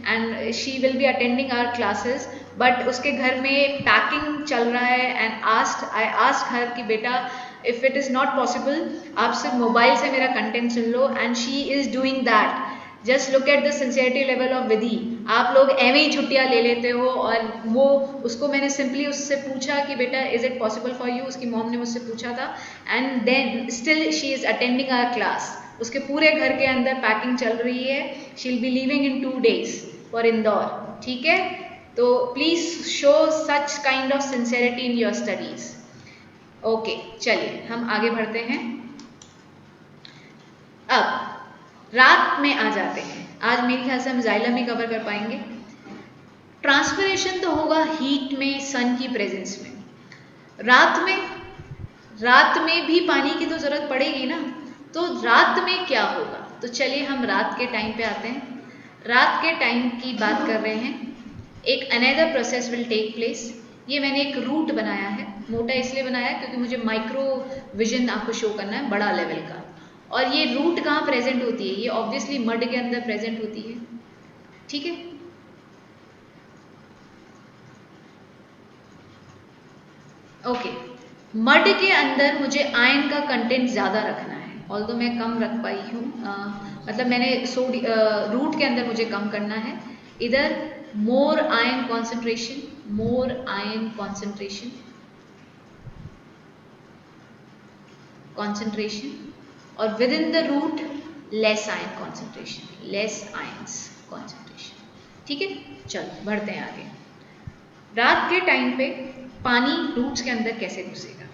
Speaker 1: and she will be attending our classes, but उसके घर में पैकिंग चल रहा है एंड आई आस्क्ड हर कि बेटा if it is not possible आप सिर्फ मोबाइल से मेरा कंटेंट सुन लो, and she is doing that. Just look at the sincerity level of Vidhi. आप लोग एवं ही छुट्टियाँ ले लेते हो, और वो उसको मैंने सिंपली उससे पूछा कि बेटा is it possible for you, उसकी मॉम ने मुझसे पूछा था, and then still she is attending our class. उसके पूरे घर के अंदर पैकिंग चल रही है, she will be leaving in 2 days for Indore, ठीक है। तो please show such kind of sincerity in your studies. Okay, चलिए हम आगे बढ़ते हैं। अब रात में आ जाते हैं, आज मेरे ख्याल से हम जाइलम ही कवर कर पाएंगे। ट्रांसपिरेशन तो होगा हीट में, सन की प्रेजेंस में। रात में भी पानी की तो ज़रूरत पड़ेगी ना, तो रात में क्या होगा, तो चलिए हम रात के टाइम पे आते हैं। रात के टाइम की बात कर रहे हैं, एक another process will take place. ये मैंने एक रूट बनाया है, मोटा इसलिए बनाया है क्योंकि मुझे माइक्रो विजन आपको शो करना है, बड़ा लेवल का। और ये रूट कहाँ प्रेजेंट होती है, ये ऑब्वियसली मड के अंदर प्रेजेंट होती है, ठीक है। ओके, मड के अंदर मुझे आयन का कंटेंट ज़्यादा रखना है, ऑल्दो मैं कम रख पाई हूँ, मतलब मैंने रूट के अंदर मुझे कम करना है। इधर more ion concentration, more ion concentration, और within the root less ion concentration, less ions concentration, ठीक है। चलो बढ़ते हैं आगे। रात के टाइम पे पानी रूट्स के अंदर कैसे घुसेगा?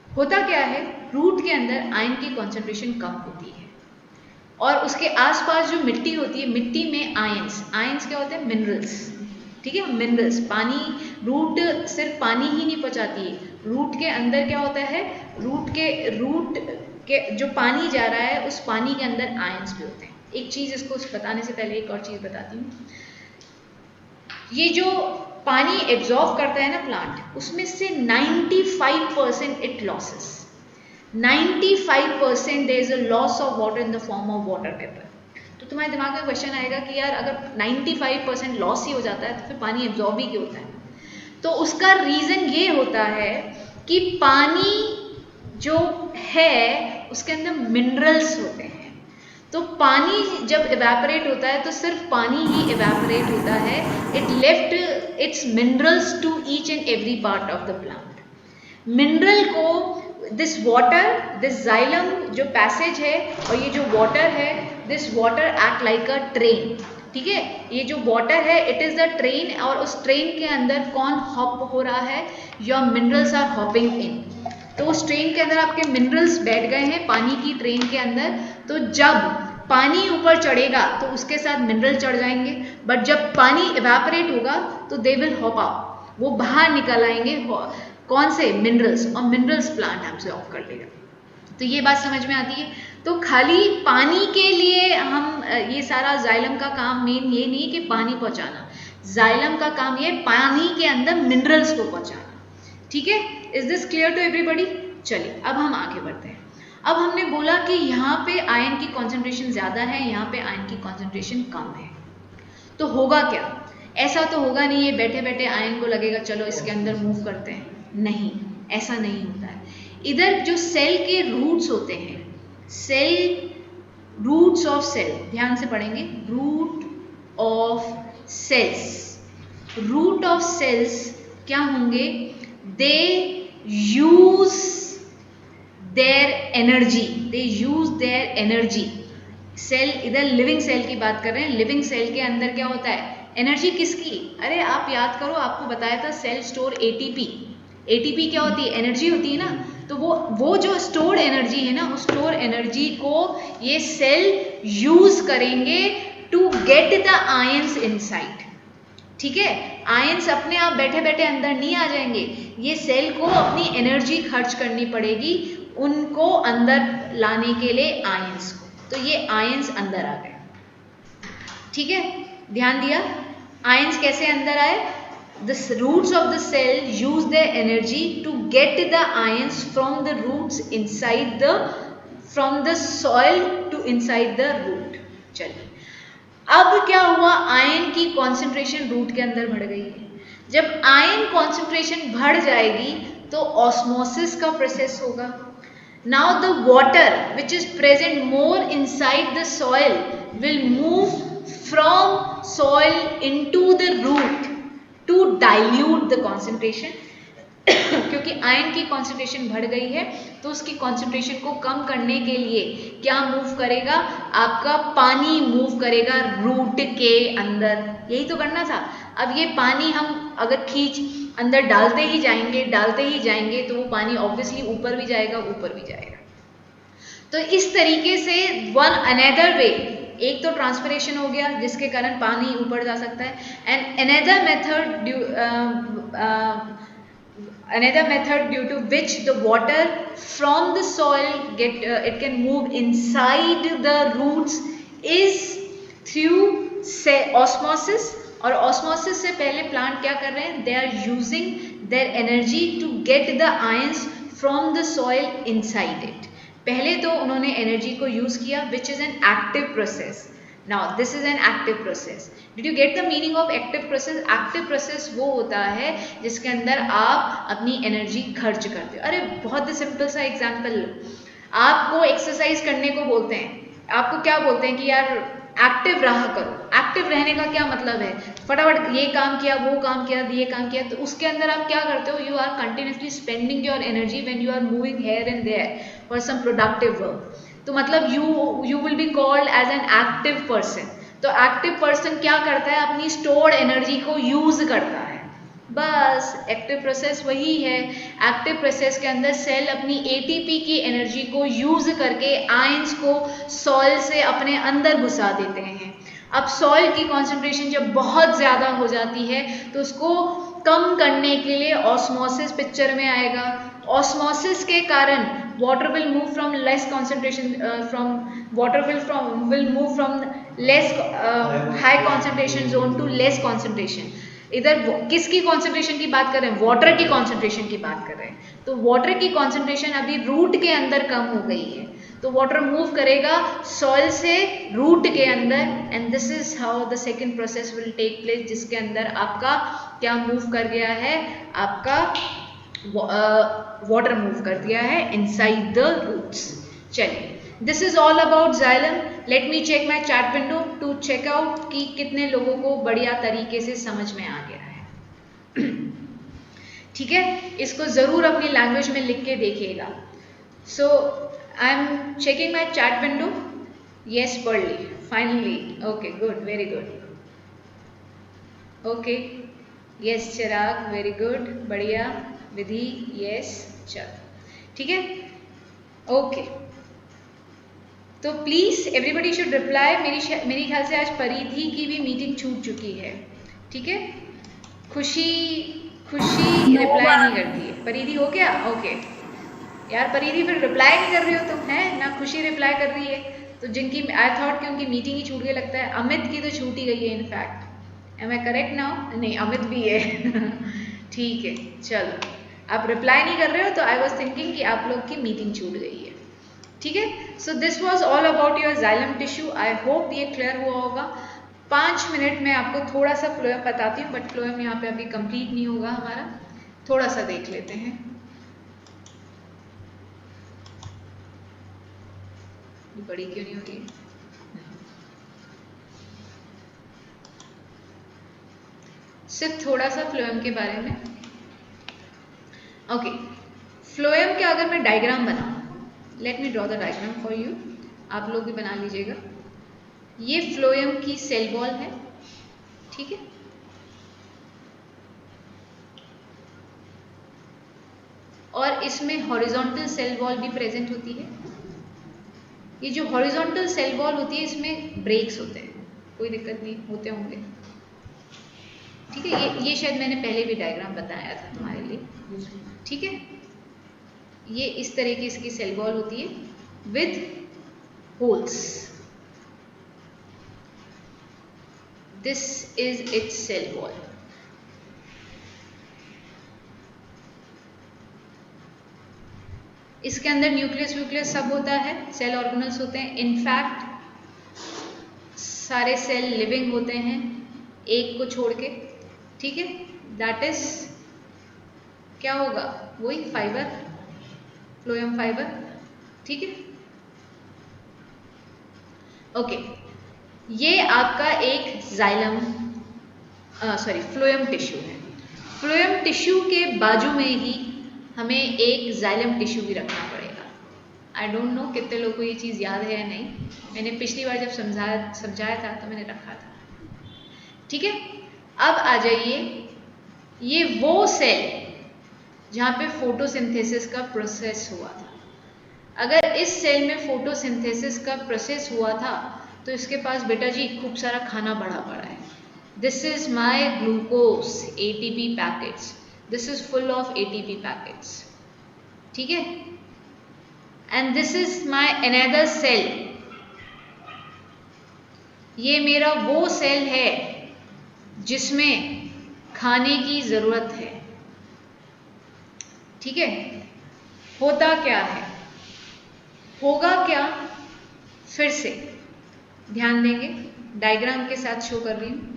Speaker 1: होता क्या है, रूट के अंदर आयन की कॉन्सेंट्रेशन कम होती है, और उसके आसपास जो मिट्टी होती है, मिट्टी में आयंस क्या होते हैं, मिनरल्स, ठीक है, मिनरल्स। पानी, रूट सिर्फ पानी ही नहीं पहुंचाती है, रूट के अंदर क्या होता है, रूट के जो पानी जा रहा है उस पानी के अंदर आयंस भी होते हैं। एक चीज़ इसको बताने से पहले एक और चीज़ बताती हूँ, ये जो पानी एब्जॉर्ब करता है ना प्लांट, उसमें से 95% it losses, 95% there is a loss of water in the form of water vapour. तो तुम्हारे दिमाग में क्वेश्चन आएगा कि यार अगर 95% लॉस ही हो जाता है तो फिर पानी एब्जॉर्ब ही क्यों होता है? तो उसका रीज़न ये होता है कि पानी जो है उसके अंदर मिनरल्स होते हैं। तो पानी जब इवेपोरेट होता है तो सिर्फ पानी ही इवेपोरेट होता है, it left its minerals to each and every part of the plant. Mineral को दिस वाटर, दिस जाइलम जो पैसेज है और ये जो वाटर है, this water act like a train, ठीक है, ये जो वाटर है इट इज़ द ट्रेन, और उस ट्रेन के अंदर कौन हॉप हो रहा है, योर मिनरल्स आर हॉपिंग इन। तो उस ट्रेन के अंदर आपके मिनरल्स बैठ गए हैं पानी की ट्रेन के अंदर। तो जब पानी ऊपर चढ़ेगा तो उसके साथ मिनरल चढ़ जाएंगे, बट जब पानी इवेपोरेट होगा तो दे विल हॉप आउट, वो बाहर निकल आएंगे। कौन से, मिनरल्स, और मिनरल्स प्लांट हमसे ऑफ कर लेगा। तो ये बात समझ में आती है। तो खाली पानी के लिए हम ये सारा जाइलम का काम मेन ये नहीं कि पानी पहुंचाना, जाइलम का काम ये पानी के अंदर मिनरल्स को पहुंचाना। ठीक है, is this clear to everybody? चलिए अब हम आगे बढ़ते हैं। अब हमने बोला कि यहाँ पे आयन की कॉन्सेंट्रेशन ज़्यादा है, यहाँ पे आयन की कॉन्सेंट्रेशन कम है। तो होगा क्या? ऐसा तो होगा नहीं ये बैठे बैठे आयन को लगेगा चलो इसके अंदर मूव करते हैं, नहीं, ऐसा नहीं होता है। इधर जो सेल के रूट्स होते हैं, सेल, रूट्स ऑफ सेल, ध्यान से पढ़ेंगे, root of cells, root of cells क्या होंगे, they use their energy, they use their energy. Cell, इधर लिविंग सेल की बात कर रहे हैं, लिविंग सेल के अंदर क्या होता है, एनर्जी किसकी, अरे आप याद करो, आपको बताया था सेल स्टोर एटीपी। एटीपी क्या होती है, एनर्जी होती है ना। तो वो जो स्टोर्ड एनर्जी है ना, उस स्टोर एनर्जी को ये सेल यूज करेंगे to get the ions inside. ठीक है, आयंस अपने आप बैठे बैठे अंदर नहीं आ जाएंगे, ये सेल को अपनी एनर्जी खर्च करनी पड़ेगी उनको अंदर लाने के लिए आयंस को। तो ये आयंस अंदर आ गए। ठीक है, ध्यान दिया, आयंस कैसे अंदर आए, the roots of the cell use their energy to get the ions from the roots inside the, from the soil to inside the root। चलिए अब क्या हुआ, आयन की कॉन्सेंट्रेशन रूट के अंदर बढ़ गई है। जब आयन कॉन्सेंट्रेशन बढ़ जाएगी तो ऑस्मोसिस का प्रोसेस होगा। Now the water which is present more inside the soil will move from soil into the root to dilute the concentration। क्योंकि आयन की कॉन्सेंट्रेशन बढ़ गई है तो उसकी कॉन्सेंट्रेशन को कम करने के लिए क्या मूव करेगा, आपका पानी मूव करेगा रूट के अंदर। यही तो करना था। अब ये पानी हम अगर खींच अंदर डालते ही जाएंगे तो वो पानी ऑब्वियसली ऊपर भी जाएगा, ऊपर भी जाएगा। तो इस तरीके से वन अनदर वे, एक तो ट्रांसपिरेशन हो गया जिसके कारण पानी ऊपर जा सकता है, and another method due to which the water from the soil it can move inside the roots is through osmosis. और ऑस्मोसिस से पहले प्लांट क्या कर रहे हैं, they are using their energy to get the ions from the soil inside it. पहले तो उन्होंने एनर्जी को यूज किया which is an active process. Now this is an active process. Did you get the meaning of active process? Active process वो होता है जिसके अंदर आप अपनी एनर्जी खर्च करते हो। अरे बहुत सिंपल सा एग्जांपल, आपको एक्सरसाइज करने को बोलते हैं, आपको क्या बोलते हैं कि यार एक्टिव रहा करो। एक्टिव रहने का क्या मतलब है, फटाफट ये काम किया, वो काम किया, ये काम किया, तो उसके अंदर आप क्या करते हो, you are continuously spending your energy when you are moving here and there for some productive work. तो मतलब you will be called as an active person. तो एक्टिव पर्सन क्या करता है, अपनी स्टोर्ड एनर्जी को यूज करता है। बस एक्टिव प्रोसेस वही है। एक्टिव प्रोसेस के अंदर सेल अपनी एटीपी की एनर्जी को यूज करके आयंस को सॉइल से अपने अंदर घुसा देते हैं। अब सॉइल की कॉन्सेंट्रेशन जब बहुत ज़्यादा हो जाती है तो उसको कम करने के लिए ऑस्मोसिस पिक्चर में आएगा। ऑस्मोसिस के कारण water will move from less concentration will move from less high concentration zone to less concentration। इधर किसकी कॉन्सेंट्रेशन की बात कर रहे हैं, वाटर की कॉन्सेंट्रेशन की बात कर रहे हैं। तो वाटर की कॉन्सेंट्रेशन अभी रूट के अंदर कम हो गई है, तो वाटर मूव करेगा सॉइल से रूट के अंदर, and this is how the second process will take place, जिसके अंदर आपका क्या मूव कर गया है, आपका वाटर मूव कर दिया है इनसाइड द रूट्स। चलिए, this is all about xylem. Let me check my chat window to check out कि कितने लोगों को बढ़िया तरीके से समझ में आ गया है। ठीक है, इसको ज़रूर अपनी लैंग्वेज में लिख के देखिएगा। So I am checking my chat window. Yes, पढ़ ली finally. Okay, good, very good. Okay, yes Chirag, very good, बढ़िया। विधि, यस, चल ठीक है, ओके। तो प्लीज एवरीबडी शुड रिप्लाई। मेरी ख्याल से आज परिधि की भी मीटिंग छूट चुकी है, ठीक है। खुशी
Speaker 4: No,
Speaker 1: रिप्लाई नहीं
Speaker 4: ma'am.
Speaker 1: करती है। परिधि हो गया, ओके। यार परिधि फिर रिप्लाई नहीं कर रही हो तुम, है ना? खुशी रिप्लाई कर रही है, तो जिनकी आई थॉट कि उनकी मीटिंग ही छूट गई लगता है। अमित की तो छूट ही गई है in fact, am I correct now? नहीं, अमित भी है ठीक है, चलो। आप रिप्लाई नहीं कर रहे हो तो आई वॉज थिंकिंग कि आप लोग की मीटिंग छूट गई है, ठीक है। So this was all about your xylem tissue. I hope ये क्लियर हुआ होगा। 5 मिनट में आपको थोड़ा सा फ्लोएम बताती हूँ, बट फ्लोएम यहाँ पे अभी कंप्लीट नहीं होगा हमारा, थोड़ा सा देख लेते हैं। बड़ी क्यों नहीं हो रही है? सिर्फ थोड़ा सा फ्लोएम के बारे में। ओके, फ्लोएम का अगर मैं डायग्राम बनाऊं, let me draw the diagram for you, आप लोग भी बना लीजिएगा। ये फ्लोएम की सेल वॉल है, ठीक है। और इसमें हॉरिजॉन्टल सेल वॉल भी प्रेजेंट होती है। ये जो हॉरिजॉन्टल सेल वॉल होती है इसमें ब्रेक्स होते हैं, कोई दिक्कत नहीं, होते होंगे, ठीक है। ये शायद मैंने पहले भी डायग्राम बताया था तुम्हारे लिए, ठीक है। ये इस तरह की इसकी सेल वॉल होती है with holes. This is its cell wall. इसके अंदर न्यूक्लियस सब होता है, सेल ऑर्गेनल्स होते हैं। इनफैक्ट सारे सेल लिविंग होते हैं एक को छोड़ के, ठीक है। दैट इज क्या होगा, वही फाइबर, फ्लोएम फाइबर, ठीक है। ओके, ये आपका एक जाइलम फ्लोएम टिश्यू है। फ्लोएम टिश्यू के बाजू में ही हमें एक जाइलम टिश्यू भी रखना पड़ेगा। आई डोंट नो कितने लोगों को ये चीज़ याद है या नहीं, मैंने पिछली बार जब समझाया था तो मैंने रखा था, ठीक है। अब आ जाइए, ये वो सेल जहाँ पे फोटोसिंथेसिस का प्रोसेस हुआ था। अगर इस सेल में फोटोसिंथेसिस का प्रोसेस हुआ था तो इसके पास बेटा जी खूब सारा खाना बढ़ा पड़ा है। This is my glucose ATP packets, this is full of ATP packets, ठीक है। And this is my another cell, ये मेरा वो सेल है जिसमें खाने की जरूरत है, ठीक है। होता क्या है, होगा क्या, फिर से ध्यान देंगे, डायग्राम के साथ शो कर रही हूं।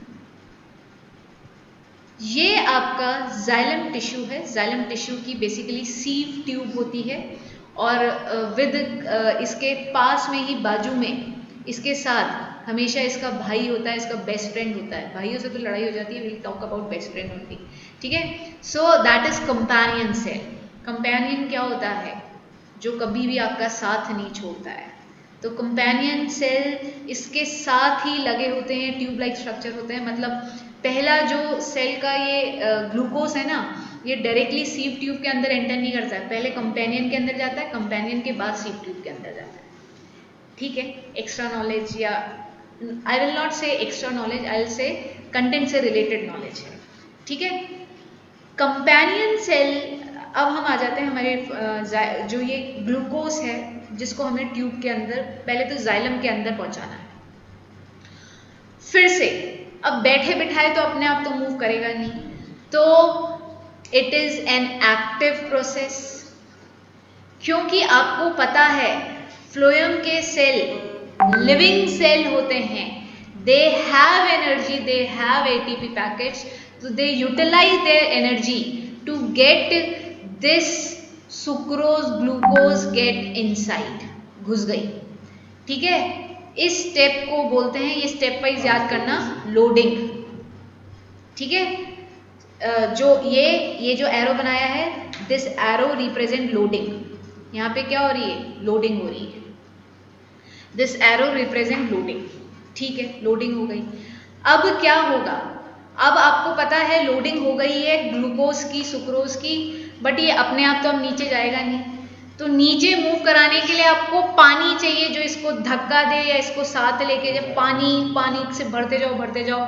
Speaker 1: ये आपका जाइलम टिश्यू है। जाइलम टिश्यू की बेसिकली सीव ट्यूब होती है और विद इसके पास में ही बाजू में इसके साथ हमेशा इसका भाई होता है, इसका बेस्ट फ्रेंड होता है। भाइयों से तो लड़ाई हो जाती है, will talk about best friend only, ठीक है। So that is companion cell. Companion क्या होता है, जो कभी भी आपका साथ नहीं छोड़ता है। तो कंपेनियन सेल इसके साथ ही लगे होते हैं, ट्यूब लाइक स्ट्रक्चर होते हैं। मतलब पहला जो सेल का ये ग्लूकोज है ना, ये डायरेक्टली सीव ट्यूब के अंदर एंटर नहीं करता है, पहले कंपेनियन के अंदर जाता है, कंपेनियन के बाद सीव ट्यूब के अंदर जाता है, ठीक है। एक्स्ट्रा नॉलेज, या आई विल नॉट से extra knowledge, I will say content से रिलेटेड नॉलेज है, ठीक है। कंपेनियन सेल, अब हम आ जाते हैं हमारे जो ये ग्लूकोज है जिसको हमें ट्यूब के अंदर, पहले तो जाइलम के अंदर पहुंचाना है। फिर से अब बैठे बिठाए तो अपने आप तो मूव करेगा नहीं, तो it is an active process. क्योंकि आपको पता है फ्लोएम के सेल लिविंग सेल होते हैं, they have energy, they have ATP packets, तो they utilise their energy to get this sucrose glucose get inside, घुस गई, ठीक है। इस स्टेप को बोलते हैं, ये स्टेप वाइज याद करना, लोडिंग, ठीक है। जो ये जो एरो बनाया है, दिस एरो रिप्रेजेंट लोडिंग। यहाँ पे क्या हो रही है, लोडिंग हो रही है। दिस एरो रिप्रेजेंट लोडिंग, ठीक है, लोडिंग हो गई। अब क्या होगा, अब आपको पता है लोडिंग हो गई है ग्लूकोज की, सुक्रोज की, बट ये अपने आप तो अब नीचे जाएगा नहीं, तो नीचे मूव कराने के लिए आपको पानी चाहिए जो इसको धक्का दे या इसको साथ लेके जब पानी पानी से भरते जाओ,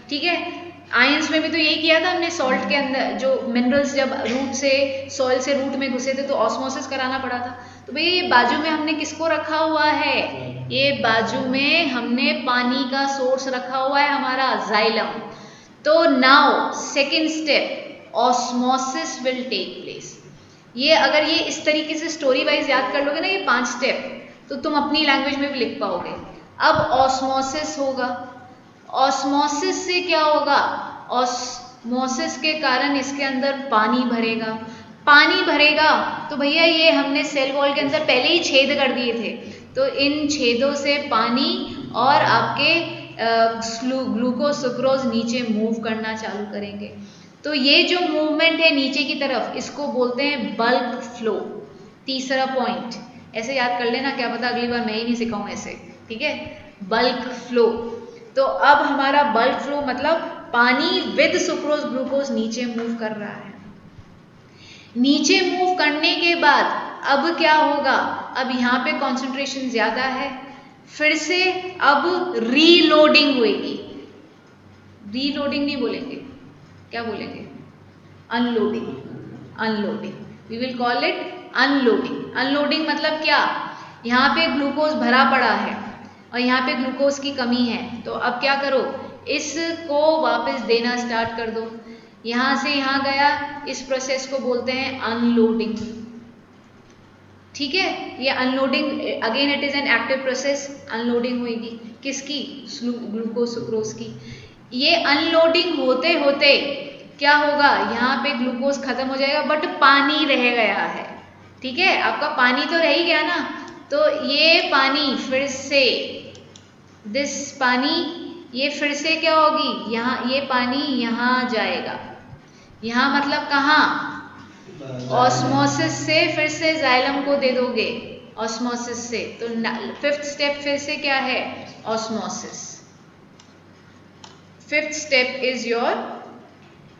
Speaker 1: ठीक है। आयंस में भी तो यही किया था हमने, सॉल्ट के अंदर जो मिनरल्स जब रूट से सॉइल से रूट में घुसे थे तो ऑस्मोसिस कराना पड़ा था। तो भैया ये बाजू में हमने किसको रखा हुआ है, ये बाजू में हमने पानी का सोर्स रखा हुआ है हमारा जाइलम। तो now second step osmosis will take place. ये अगर ये इस तरीके से स्टोरी वाइज याद कर लोगे ना ये 5 स्टेप, तो तुम अपनी लैंग्वेज में भी लिख पाओगे। अब ऑस्मोसिस होगा, ऑस्मोसिस से क्या होगा, ऑस्मोसिस के कारण इसके अंदर पानी भरेगा, पानी भरेगा तो भैया ये हमने सेल वॉल के अंदर पहले ही छेद कर दिए थे, तो इन छेदों से पानी और आपके ग्लूकोज सुक्रोज नीचे मूव करना चालू करेंगे। तो ये जो मूवमेंट है नीचे की तरफ इसको बोलते हैं बल्क फ्लो। तीसरा पॉइंट ऐसे याद कर लेना, क्या पता अगली बार मैं ही नहीं सिखाऊं ऐसे, ठीक है। बल्क फ्लो, तो अब हमारा बल्क फ्लो मतलब पानी विद सुक्रोज ग्लूकोज नीचे मूव कर रहा है। नीचे मूव करने के बाद अब क्या होगा, अब यहाँ पे कॉन्सेंट्रेशन ज्यादा है, फिर से अब रीलोडिंग होगी। रीलोडिंग नहीं बोलेंगे, क्या बोलेंगे, unloading, unloading, we will call it unloading. Unloading मतलब क्या, यहाँ पे ग्लूकोज भरा पड़ा है और यहाँ पे ग्लूकोज की कमी है, तो अब क्या करो, इसको वापस देना स्टार्ट कर दो। यहाँ से यहाँ गया, इस प्रोसेस को बोलते हैं अनलोडिंग, ठीक है। ये unloading again it is an active process, unloading होगी किसकी, ग्लूकोज सुक्रोज की। ये अनलोडिंग होते होते क्या होगा, यहाँ पे ग्लूकोज खत्म हो जाएगा बट पानी रह गया है, ठीक है। आपका पानी तो रह ही गया ना, तो ये पानी फिर से दिस पानी ये फिर से क्या होगी, यहाँ ये पानी यहाँ जाएगा, यहाँ मतलब कहाँ, ऑस्मोसिस से फिर से जाइलम को दे दोगे, ऑस्मोसिस से। तो 5th स्टेप फिर से क्या है, osmosis. 5th step is your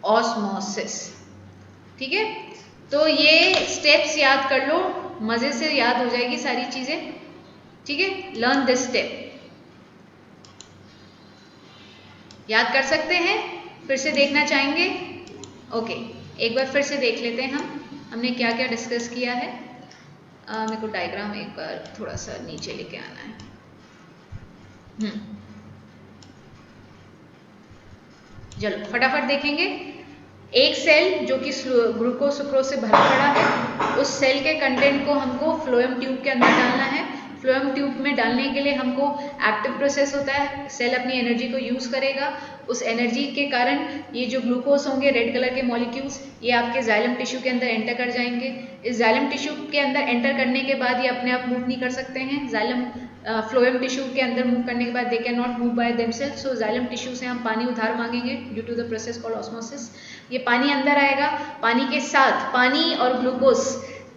Speaker 1: osmosis, ठीक है। तो ये स्टेप्स याद कर लो, मजे से याद हो जाएगी सारी चीजें, ठीक है। लर्न दिस स्टेप, याद कर सकते हैं, फिर से देखना चाहेंगे, ओके एक बार फिर से देख लेते हैं हमने क्या क्या डिस्कस किया है। मेरे को डायग्राम एक बार थोड़ा सा नीचे लेके आना है। चलो फटाफट देखेंगे। एक सेल जो कि ग्लूकोज सुक्रोज से भरा पड़ा है, उस सेल के कंटेंट को हमको फ्लोएम ट्यूब के अंदर डालना है। फ्लोएम ट्यूब में डालने के लिए हमको एक्टिव प्रोसेस होता है, सेल अपनी एनर्जी को यूज़ करेगा, उस एनर्जी के कारण ये जो ग्लूकोज होंगे रेड कलर के मॉलिक्यूल्स, ये आपके जाइलम टिश्यू के अंदर एंटर कर जाएंगे। इस जाइलम टिश्यू के अंदर एंटर करने के बाद ये अपने आप मूव नहीं कर सकते हैं, जाइलम फ्लोएम टिश्यू के अंदर मूव करने के बाद they can not move by themself, so xylem tissue से हम पानी उधार मांगेंगे due to the process called osmosis. ये पानी अंदर आएगा, पानी के साथ पानी और ग्लूकोज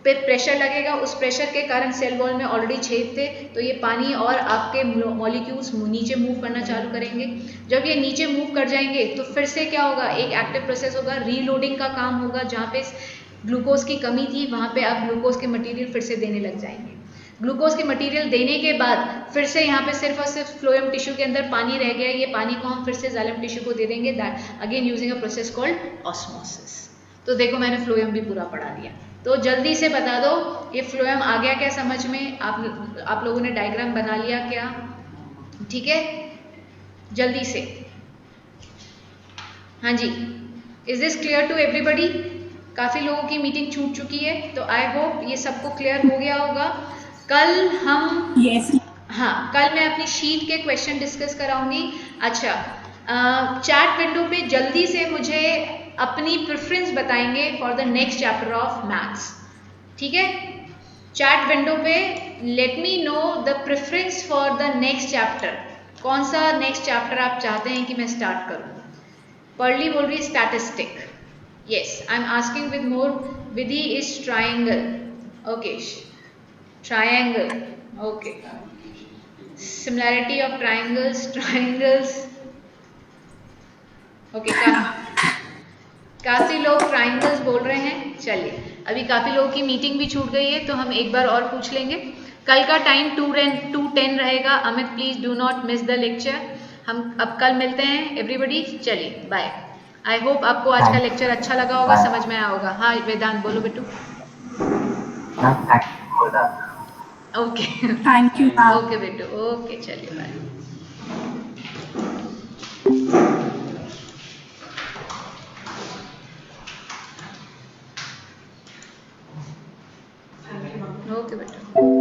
Speaker 1: पे प्रेशर लगेगा, उस प्रेशर के कारण सेल वॉल में ऑलरेडी छेद थे, तो ये पानी और आपके मॉलिक्यूल्स नीचे मूव करना चालू करेंगे। जब ये नीचे मूव कर जाएंगे तो फिर से क्या होगा, एक एक्टिव प्रोसेस होगा, रीलोडिंग का काम होगा। जहाँ पे ग्लूकोज की कमी थी वहाँ पे आप ग्लूकोज के मटेरियल फिर से देने लग जाएंगे। ग्लूकोज के मटेरियल देने के बाद फिर से यहाँ पे सिर्फ और सिर्फ फ्लोएम टिश्यू के अंदर पानी रह गया, ये पानी को हम फिर से जाइलम टिश्यू को दे देंगे, again using a process called osmosis. तो देखो मैंने फ्लोएम भी पूरा पढ़ा दिया, तो जल्दी से बता दो ये फ्लोएम आ गया क्या समझ में, आप लोगों ने डायग्राम बना लिया क्या, ठीक है, जल्दी से। हाँ जी, is this clear to everybody? काफ़ी लोगों की मीटिंग छूट चुकी है, तो आई होप ये सबको क्लियर हो गया होगा। कल हम हाँ कल मैं अपनी शीट के क्वेश्चन डिस्कस कराऊंगी। अच्छा, चैट विंडो पे जल्दी से मुझे अपनी प्रेफरेंस बताएंगे for the next chapter of maths, ठीक है। चैट विंडो पे let me know the preference for the next chapter, कौन सा नेक्स्ट चैप्टर आप चाहते हैं कि मैं स्टार्ट करूं। पर्ली बोल रही statistic, yes I am asking with more, Vidhi is triangle, okay triangle, okay similarity of triangles, okay, काफ़ी लोग ट्राइंगल्स बोल रहे हैं। चलिए, अभी काफ़ी लोगों की मीटिंग भी छूट गई है, तो हम एक बार और पूछ लेंगे। कल का टाइम 2:10 रहेगा। Amit please do not miss the lecture. हम अब कल मिलते हैं एवरीबडी। चलिए बाय। आई होप आपको आज का लेक्चर अच्छा लगा होगा, समझ में आया होगा। हाँ वेदांत बोलो बेटू। Okay
Speaker 4: thank you ma'am.
Speaker 1: Okay बेटू, ओके चलिए bye.
Speaker 3: Thank you ma'am.
Speaker 1: Okay बेटा।